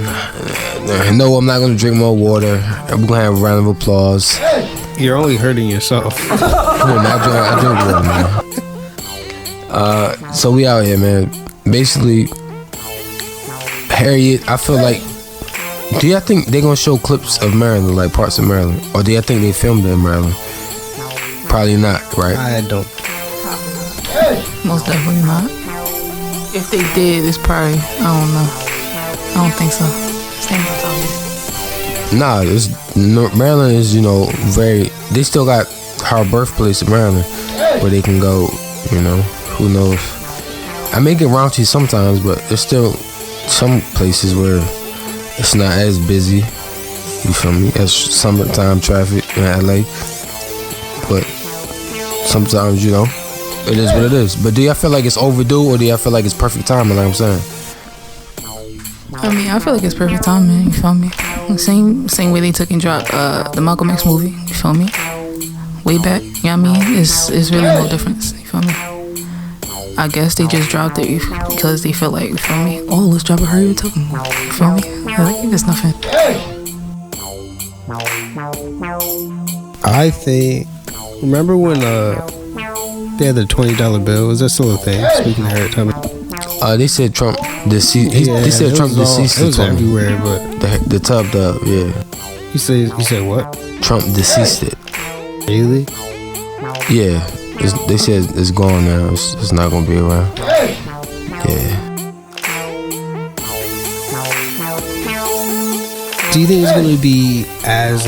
No, I'm not gonna drink more water. We're gonna have a round of applause. You're only hurting yourself. Come on, man, I drink water, man. So we out here, man. Basically, Harriet, I feel like. Do y'all think they're gonna show clips of Maryland, like parts of Maryland, or do y'all think they filmed it in Maryland? Probably not, right? I don't. Most definitely not. If they did, it's probably, I don't know. I don't think so. Maryland is, very. They still got her birthplace in Maryland, where they can go. Who knows? I may get raunchy sometimes, but there's still some places where it's not as busy, you feel me, as summertime traffic in LA. But sometimes, it is what it is. But do y'all feel like it's overdue, or do y'all feel like it's perfect timing, like I'm saying? I mean, I feel like it's perfect timing, you feel me? Same way they took and dropped the Malcolm X movie, you feel me? Way back, you know what I mean? It's really no difference, you feel me? I guess they just dropped it because they feel like, you feel me? Oh, let's drop a Harriet Tubman movie, you feel me? There's nothing. I think, remember when they had the $20 bill? Is that still a thing? Speaking of Harriet Tubman. They said Trump deceased. They said Trump deceased. It was everywhere, but the tub, yeah. You said what? Trump deceased it. Really? Yeah. They said it's gone now. It's not gonna be around. Yeah. Do you think it's gonna be as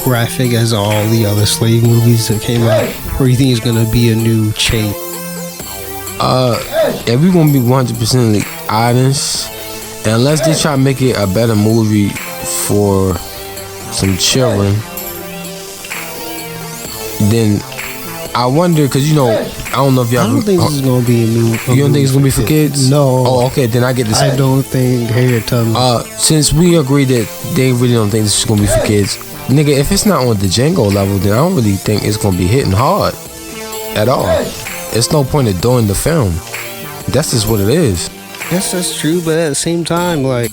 graphic as all the other slave movies that came out, or you think it's gonna be a new change? If we're gonna be 100% honest, unless they try to make it a better movie for some children, then I wonder, because I don't know if y'all. I don't think this is gonna be a new. You don't think it's gonna be for kids? No. Oh, okay. Then I get this. I don't think Harriet Tubman. Since we agree that they really don't think this is gonna be for kids, nigga, if it's not on the Django level, then I don't really think it's gonna be hitting hard at all. It's no point of doing the film. That's just what it is. Yes, that's true, but at the same time, like,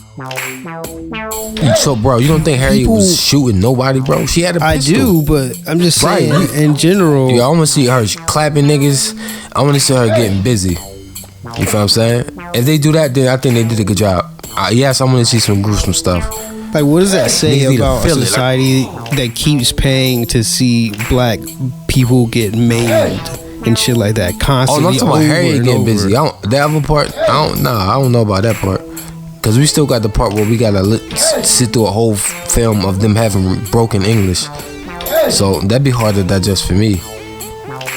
So, bro, you don't think Harriet was shooting nobody, bro? She had a I pistol. do, but I'm just saying, Right. in general. Yeah, I want to see her clapping niggas. I want to see her getting busy. You feel what I'm saying? If they do that, then I think they did a good job. Yes, I want to see some gruesome stuff. Like, what does that say Niggas need to about a feel it, society that keeps paying to see black people get maimed and shit like that Oh, constantly? no, I'm talking about over Harriet and getting over? busy. The other part, I don't know about that part. Because we still got the part where we got to sit through a whole film of them having broken English. So that'd be hard to digest for me.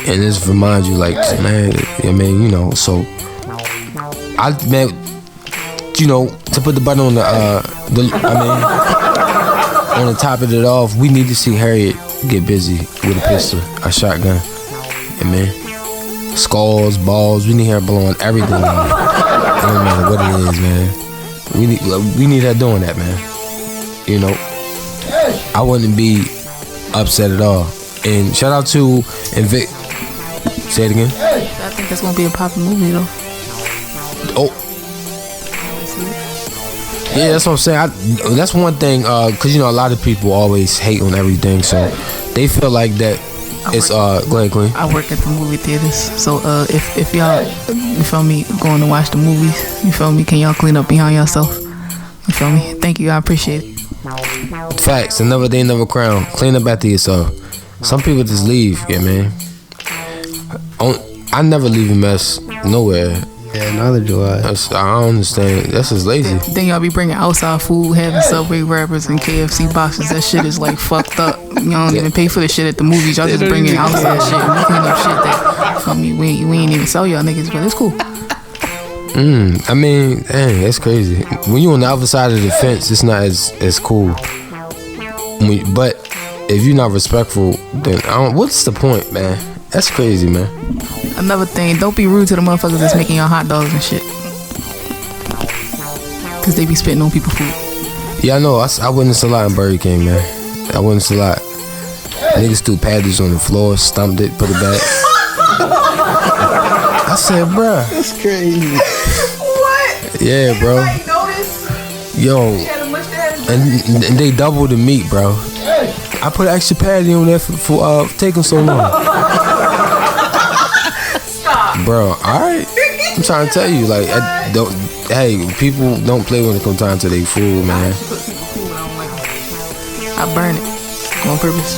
And just remind you, like, man, I mean, you know, so man, you know, to put the button on on the top of it off, we need to see Harriet get busy with a pistol, a shotgun. Yeah, man. Skulls, balls, we need her blowing everything off. It don't matter what it is, man. We need her doing that, man. You know, I wouldn't be upset at all. And shout out to Vic. Say it again. I think that's gonna be a popular movie though. Oh. Yeah, that's what I'm saying. That's one thing, cause you know a lot of people always hate on everything, so they feel like that. It's go ahead, Queen. I work at the movie theaters, so if y'all, you feel me, going to watch the movies, you feel me, can y'all clean up behind yourself? You feel me? Thank you, I appreciate it. Facts, another day, another crown. Clean up after yourself. Some people just leave, yeah, man. I never leave a mess nowhere. Yeah, neither do I. I don't understand. That's just lazy. Then y'all be bringing outside food, having Subway wrappers and KFC boxes. That shit is like fucked up. You don't even pay for the shit at the movies. Y'all just bringing outside shit and we clean up shit that, feel me, we ain't even sell y'all niggas, but it's cool. I mean, dang, that's crazy. When you on the other side of the fence, it's not as cool. But if you're not respectful, then what's the point, man? That's crazy, man. Another thing, don't be rude to the motherfuckers that's making y'all hot dogs and shit. Cause they be spitting on people's food. Yeah, I know. I witnessed a lot in Burger King, man. I witnessed a lot. Niggas threw patties on the floor, stumped it, put it back. I said, bruh. That's crazy. What? Yeah, bro. Yo. And they doubled the meat, bro. I put an extra patty on there for taking so long. Bro, alright. I'm trying to tell you, like, hey, people don't play when it comes time to their food, man. I burn it on purpose.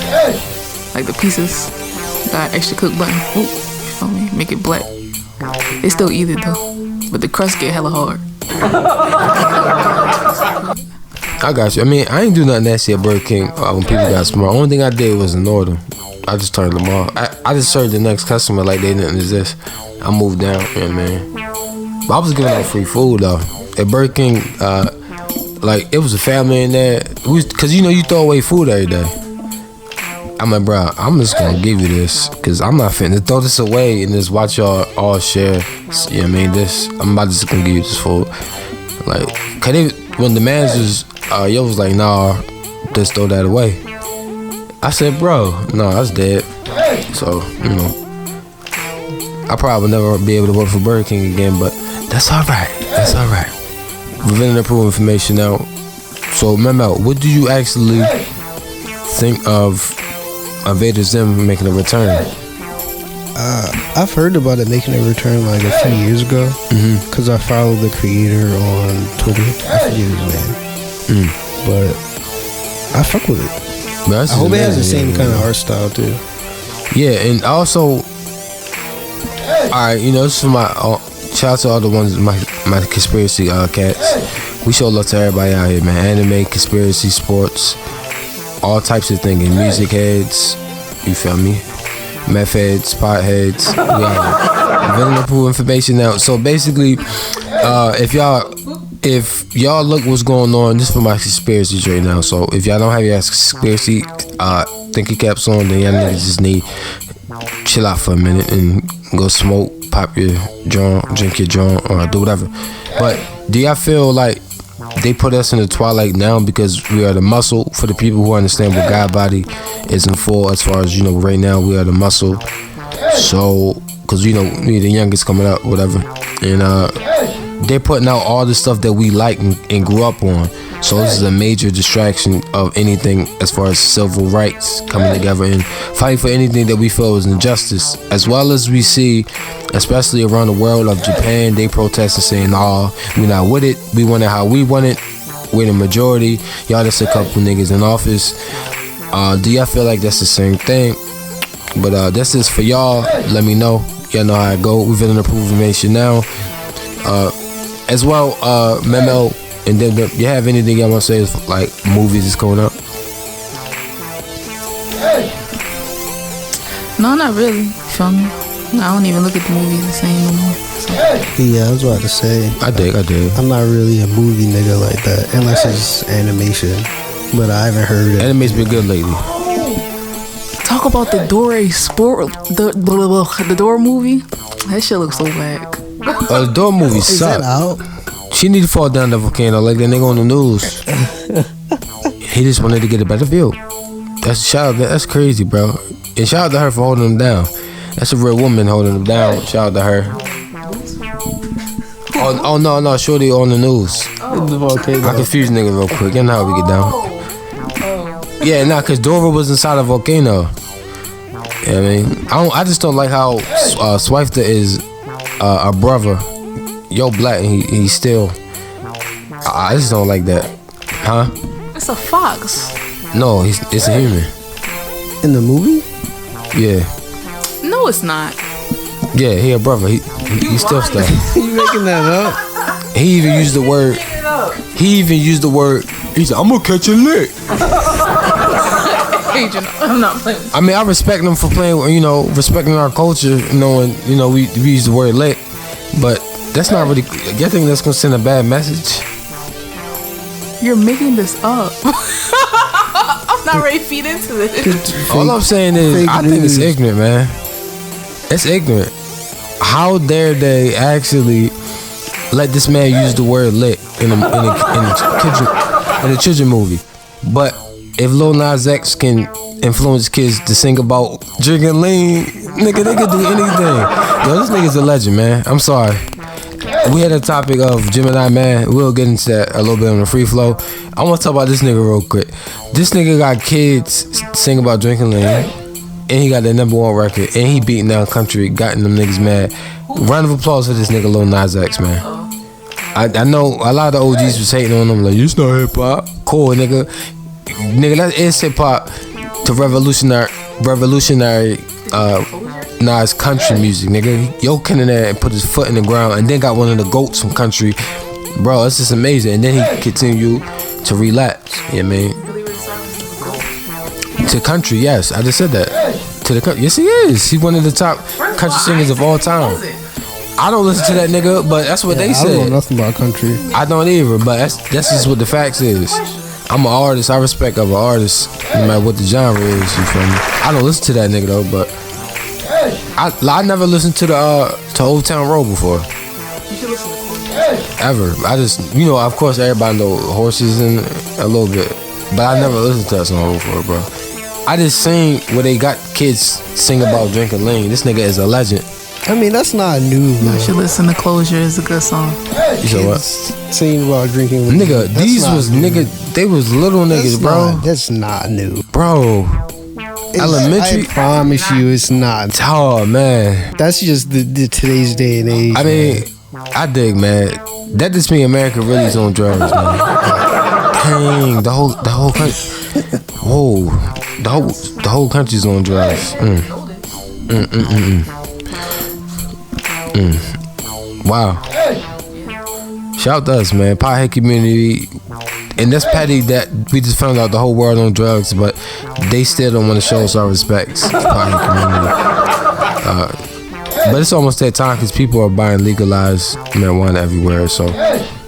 Like the pieces got extra cook button. Ooh, you feel me? Make it black. They still eat it though, but the crust get hella hard. I got you. I mean, I ain't do nothing nasty at Burger King when people got smart. Only thing I did was an order. I just turned them off. I just served the next customer like they didn't exist. I moved down, you know what I mean? But I was giving out free food though. At Burger King, like it was a family in there. Cause you know you throw away food every day. I'm like, bro, I'm just gonna give you this, cause I'm not finna throw this away and just watch y'all all share. You know what I mean? I'm about to just gonna give you this food. Like, cause when the managers, yo was like, nah, just throw that away. I said, bro, no, that's dead. So, you know, I probably never be able to work for Burger King again, but that's all right. That's all right. Revealing approved information now. So, Mel Mel, what do you actually think of Invader Zim making a return? I've heard about it making a return like a few years ago, because I follow the creator on Twitter. I forget his name, but I fuck with it. I hope it has the same kind of art style too. Yeah, and also, alright, you know, this is for my shout out to all the ones, my conspiracy cats. We show love to everybody out here, man. Anime, conspiracy, sports, all types of thinking. Music heads, you feel me? Meth heads, pot heads. Yeah, villain approved information now. So basically, if y'all look what's going on, this is for my conspiracies right now. So if y'all don't have your conspiracy thinking caps on, then y'all niggas just need chill out for a minute and go smoke, pop your joint, drink your joint, or do whatever. But do y'all feel like they put us in the twilight now because we are the muscle for the people who understand what God body is in full? As far as, you know, right now we are the muscle. So, because, you know, we the youngest coming up, whatever. And they're putting out all the stuff that we like and grew up on. So this is a major distraction of anything as far as civil rights coming together and fighting for anything that we feel is injustice. As well as we see, especially around the world of Japan, they protest and saying, "Oh, we're not with it. We want it how we want it. We're the majority. Y'all just a couple niggas in office." Do y'all feel like that's the same thing? But this is for y'all. Let me know. Y'all know how it go. We've been in approved information now. As well, Mel Mel, and then you have anything y'all want to say is like movies is coming up? No, not really. You feel me? I don't even look at the movies the same no more. So. Yeah, I was about to say. I dig. I'm not really a movie nigga like that, unless it's animation. But I haven't heard it. Anime's been good lately. Talk about the the Door movie. That shit looks so whack. The Door movie sucked. She need to fall down the volcano like that nigga on the news. He just wanted to get a better view. That's crazy, bro. And shout out to her for holding him down. That's a real woman holding him down. Shout out to her. Oh no, shorty on the news. The volcano. I confused nigga real quick. You know how we get down. Yeah, cause Dora was inside a volcano. You know what I mean? I just don't like how Swifter is a brother. Yo, black, and he still. I just don't like that, huh? It's a fox. No, it's a human. In the movie? Yeah. No, it's not. Yeah, he a brother. He still stuff. You making that up? He even used the word. He said, "I'm gonna catch a lick." I'm not playing. I mean, I respect them for playing. Respecting our culture, knowing we use the word lick, but that's not really. You think that's gonna send a bad message? You're making this up. I'm not ready to feed into this. All I'm saying is, I think it's ignorant, man. It's ignorant. How dare they actually let this man use the word lick in a children movie? But if Lil Nas X can influence kids to sing about drinking lean, nigga, they could do anything. Yo, this nigga's a legend, man. I'm sorry. We had a topic of Gemini Man. We'll get into that a little bit on the free flow. I want to talk about this nigga real quick. This nigga got kids sing about drinking lean, and he got the #1 record, and he beating down country, gotten them niggas mad. Round of applause for this nigga Lil Nas X, man. I know a lot of the OGs was hating on him, like, it's not hip hop. Cool, nigga. Nigga, that is hip hop to revolutionary Nas country music, nigga. Yo came in there and put his foot in the ground and then got one of the GOATs from country. Bro, it's just amazing. And then he continued to relapse, you know what I mean? To country, yes. I just said that. To the country. Yes, he is. He's one of the top country singers of all time. I don't listen to that nigga, but that's what they said. I don't know nothing about country. I don't either, but that's just what the facts is. I'm an artist. I respect other artists, no matter what the genre is. You feel me? I don't listen to that nigga though, but I never listened to to Old Town Road before. Ever. I just, of course, everybody know Horses and a little bit, but I never listened to that song before, bro. I just sing where they got kids sing about drinking lean. This nigga is a legend. I mean, that's not new, man. You should listen to Closure. It's a good song. You said what? Singing about drinking lean. Nigga, they was little niggas, bro. That's not new. Bro. Elementary. I promise you, it's not. Oh, man. That's just the today's day and age. I mean, I dig, man. That just means America really is on drugs, man. Dang, the whole country. Whoa, the whole country's on drugs. Wow. Shout to us, man. Pothead community. And that's petty that we just found out the whole world on drugs, but they still don't want to show us our respects. Pothead community. But it's almost that time because people are buying legalized marijuana everywhere. So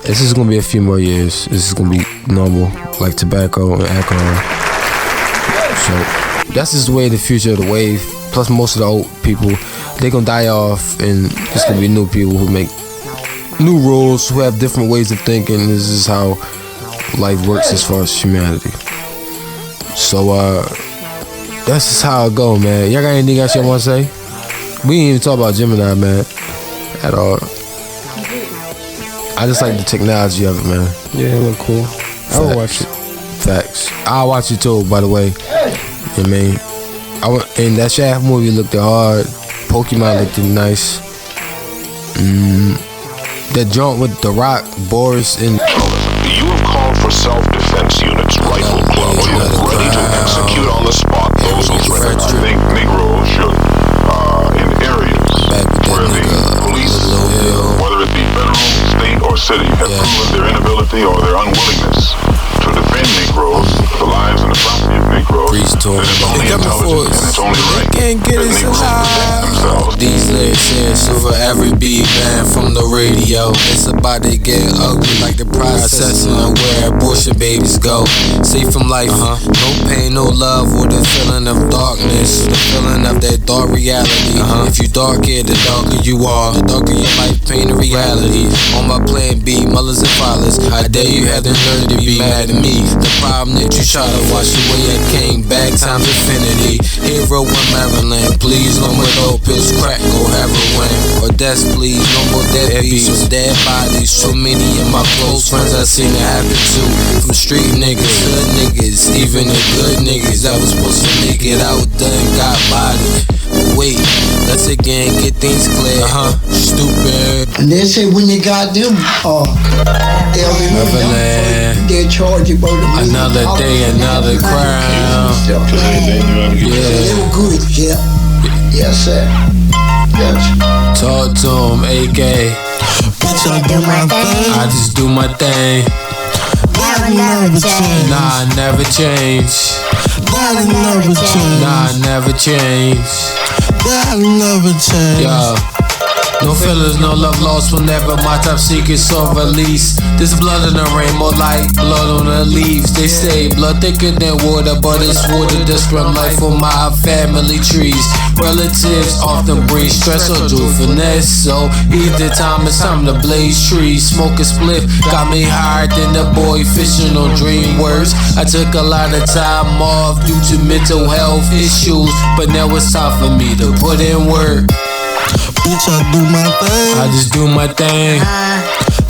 this is going to be a few more years. This is going to be normal, like tobacco and alcohol. So that's just the way the future of the wave. Plus most of the old people, they're going to die off, and there's going to be new people who make new rules, who have different ways of thinking. This is how life works as far as humanity. So that's just how it go, man. Y'all got anything else y'all want to say? We didn't even talk about Gemini, man, at all. I just like the technology of it, man. Yeah, it look cool. I would watch it. Facts. I'll watch it too, by the way. You know what I mean? And that Shaft movie looked hard. Pokemon looked nice. The joint with The Rock, Boris, and... You have called for self-defense units, rifle clubs, ready to execute on the spot those who threaten. I think Negroes should, in areas where the police, whether it be federal, state, or city, have proven their inability or their unwillingness to defend Negroes, the lives and the property of Negroes, then it's only intelligent and it's only right can't get that us Negroes protect themselves. These lyrics here, so for every beat man from the radio, it's about to get ugly like the processing of where abortion babies go. Safe from life, no pain, no love, or the feeling of darkness, the feeling of that dark reality. If you darker, the darker you are, the darker your life, pain, and reality. On my plan B, mothers and fathers, I dare you have the nerve to be mad at me. The problem that you try to wash away, I came back, times infinity. Hero in Maryland, please, no more dope pills, crack, go heroin, or death, please, no more deadbeats, dead bodies. So many of my close friends I seen it happen to. From street niggas, hood niggas, even the good niggas that was supposed to make it out done got bodied. Wait, let's again get things clear. Stupid. And they say when you got them, they'll charge you about another day, another crown. Yeah, they were good. Yeah, yes sir. Yes. Talk to him, AK. Bitch, I do my thing. I just do my thing. That'll never change. Nah, I never change. That'll never change. Nah, I never change. That'll never change. Yo. No feelings, no love lost whenever my top secrets are released. This blood in the rain, more like blood on the leaves. They say blood thicker than water, but it's water that sprung life on my family trees. Relatives often bring stress or do finesse, so either time it's time to blaze trees. Smoke a spliff got me higher than the boy fishing on DreamWorks. I took a lot of time off due to mental health issues, but now it's time for me to put in work. Bitch, I do my thing. I just do my thing.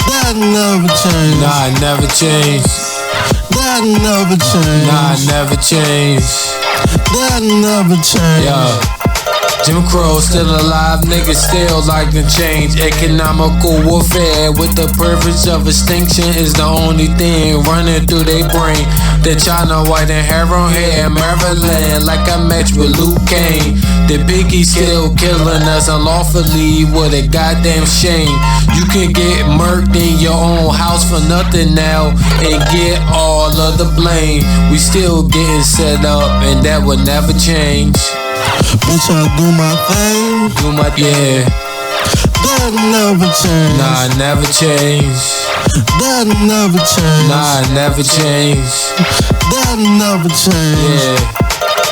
That never change. Nah, I never change. That never change. Nah, I never change. That never change. Yeah. Jim Crow still alive, niggas still like to change. Economical warfare with the purpose of extinction is the only thing running through their brain. The China white and hair on hair, Maryland like I matched with Luke Kane. The Biggie still killing us unlawfully, what a goddamn shame. You can get murked in your own house for nothing now and get all of the blame. We still getting set up and that will never change. Bitch, I do my thing. Do my That never change. Nah, I never change. That never change. Nah, I never change. That never change. Yeah.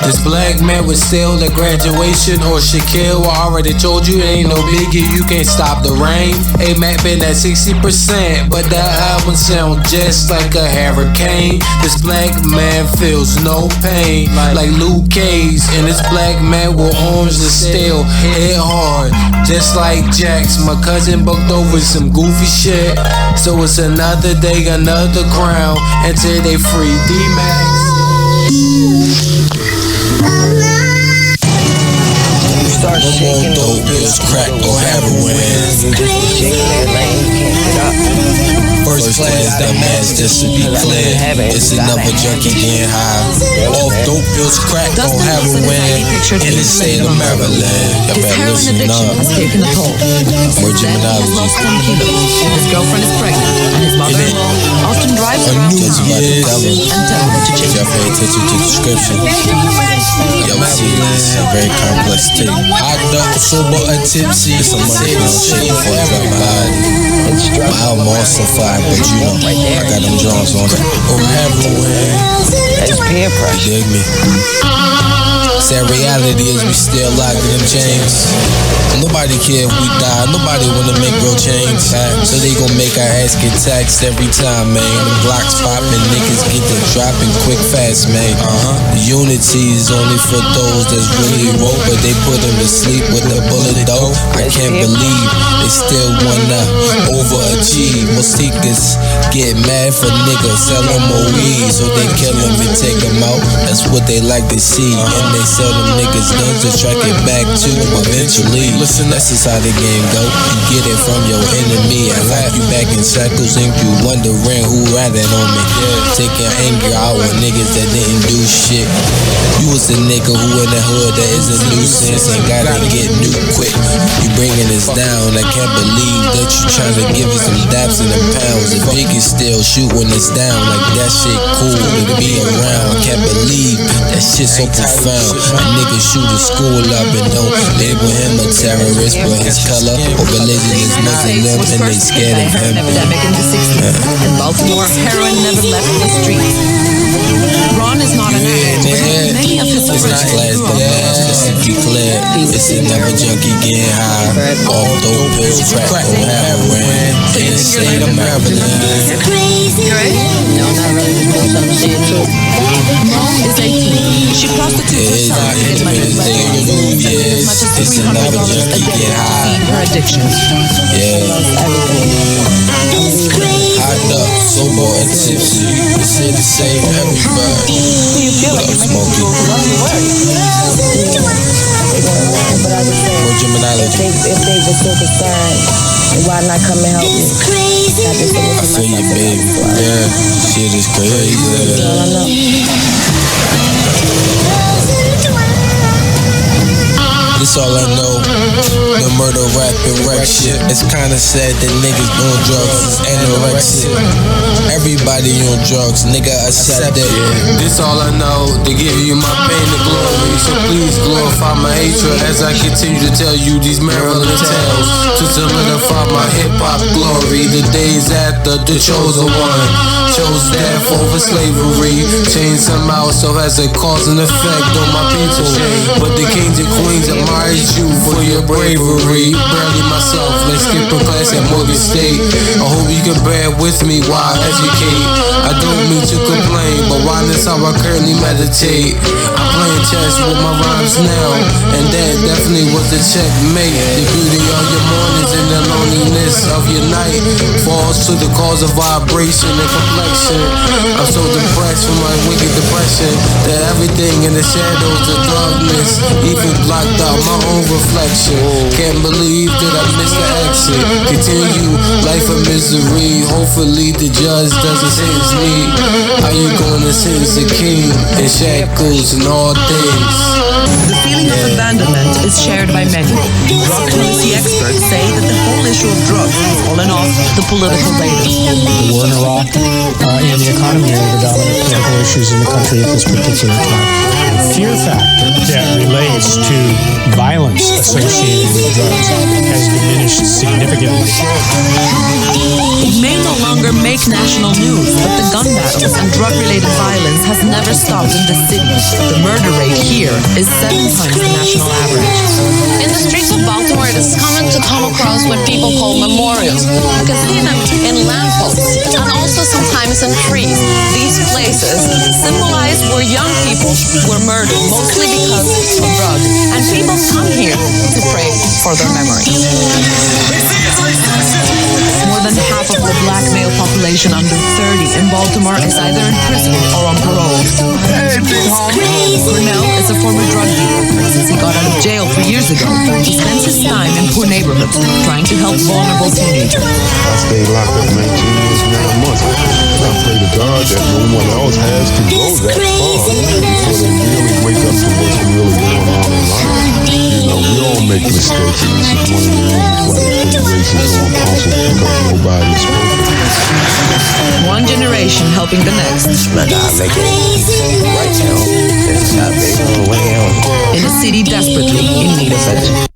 This black man was still at graduation or Shaquille. I already told you it ain't no biggie, you can't stop the rain. A-Mac been at 60%, but that album sound just like a hurricane. This black man feels no pain, like Luke Cage. And this black man with arms that still hit hard, just like Jax. My cousin booked over some goofy shit, so it's another day, another crown, until they free D-Max. Start shaking dope pills, crack or heroin. First class, that man's just to be clear. It's another junkie getting high. Off dope pills, crack or heroin. In the state of Maryland. Y'all better listen up. More Geminiology. His girlfriend is pregnant, and his mother-in-law often drives around and tells him to change. Y'all pay attention to the description. Y'all see this is a very complex tape. Hot up, sober, or tipsy. It's a money shit for everybody. My album also fire, but you know, I got them drums on it. Or heroin. That's peer pressure. You dig me? Sad reality is we still locked in them chains. Nobody care if we die, nobody wanna make real change. So they gon' make our ass get taxed every time, man. Them Glocks poppin', niggas get to dropping quick fast, man. The unity is only for those that's really woke, but they put them to sleep with a bullet though. I can't believe they still wanna overachieve. Most seekers get mad for niggas, sell them more weed, so they kill them and take them out. That's what they like to see, and they sell them niggas guns to track it back to eventually. Listen, that's just how the game go. You get it from your enemy and lock you back in shackles, and you wondering who ratted on me. Take your anger out on niggas that didn't do shit. You was the nigga who in the hood that is a nuisance and gotta get new quick. You bringing us down, I can't believe that you trying to give us some daps and them pounds. If they can still shooting us down, like that shit cool to be around. I can't believe that shit so profound. A nigga shoot a school up and don't label him a terrorist, but his color or religion is Muslim and they scared of him. Epidemic in the 60s. In Baltimore, heroin never left the streets. Ron is not an addict, but many of his it's not class, but just to be clear, it's another junkie getting high off dope pills, crack or heroin in the state of Maryland. You ready? No, not really. Mom is 18. She prostitutes herself to get money to as much as $300 a day to feed her addiction. Hot up, sober and tipsy. It's here to save everybody. What up, Smokey? More Geminiology. If they were so concerned, why not come and help me? I feel you, baby. Yeah, shit is crazy. This all I know. The murder, rap, and wreck shit. It's kinda sad that niggas doing drugs is anorexic. Everybody on drugs, nigga, accept it. This all I know. To give you my pain and glory. So please glorify my hatred as I continue to tell you these Maryland tales. To solidify my hip-hop glory. The days after the chosen one chose death over slavery. Change somehow so as a cause and effect on my people. But the kings and queens admires you for your bravery. Barely myself, let's skip a class at Morgan State. I hope you can bear with me while I educate. I don't mean to complain, but why this how I currently meditate. I'm playing chess with my rhymes now, and that definitely was the checkmate. The beauty of your mornings and the loneliness of your night falls to the cause of vibration and complexion. I'm so depressed from my wicked depression that everything in the shadows of darkness even blocked out my own reflection. Can't believe that I missed the exit. Continue life of misery. Hopefully the judge doesn't sentence me. How you gonna sentence a king in shackles and all things? The feeling of abandonment is shared by many. Drug policy experts say that the whole issue of drugs has fallen off the political radar. The war in Iraq and the economy are the dominant political issues in the country at this particular time. The fear factor that relates to violence associated with drugs has diminished significantly. It may no longer make national news, but the gun battles and drug-related violence has never stopped in the city. The murder rate here is 7 times the national average. In the streets of Baltimore, it is common to come across what people call memorials. You can see them in lampposts and also sometimes in trees. These places symbolize where young people were murdered, mostly because of drugs. And people come here to pray for their memories. More than half of the black male population under 30 in Baltimore is either in prison or on parole. Mel is a former drug dealer. Since he got out of jail 3 years ago, he spends his time in poor neighborhoods trying to help vulnerable teenagers. I stayed locked up 19 years and 9 months. I pray to God that no one else has to go that far before they really wake up to what's really going on in life. You know, we all make mistakes, and this is one of the reasons why they put races on council, because nobody's perfect. One generation helping the next. But I make it right now. It's not big on the way on. In a city desperately in need of it.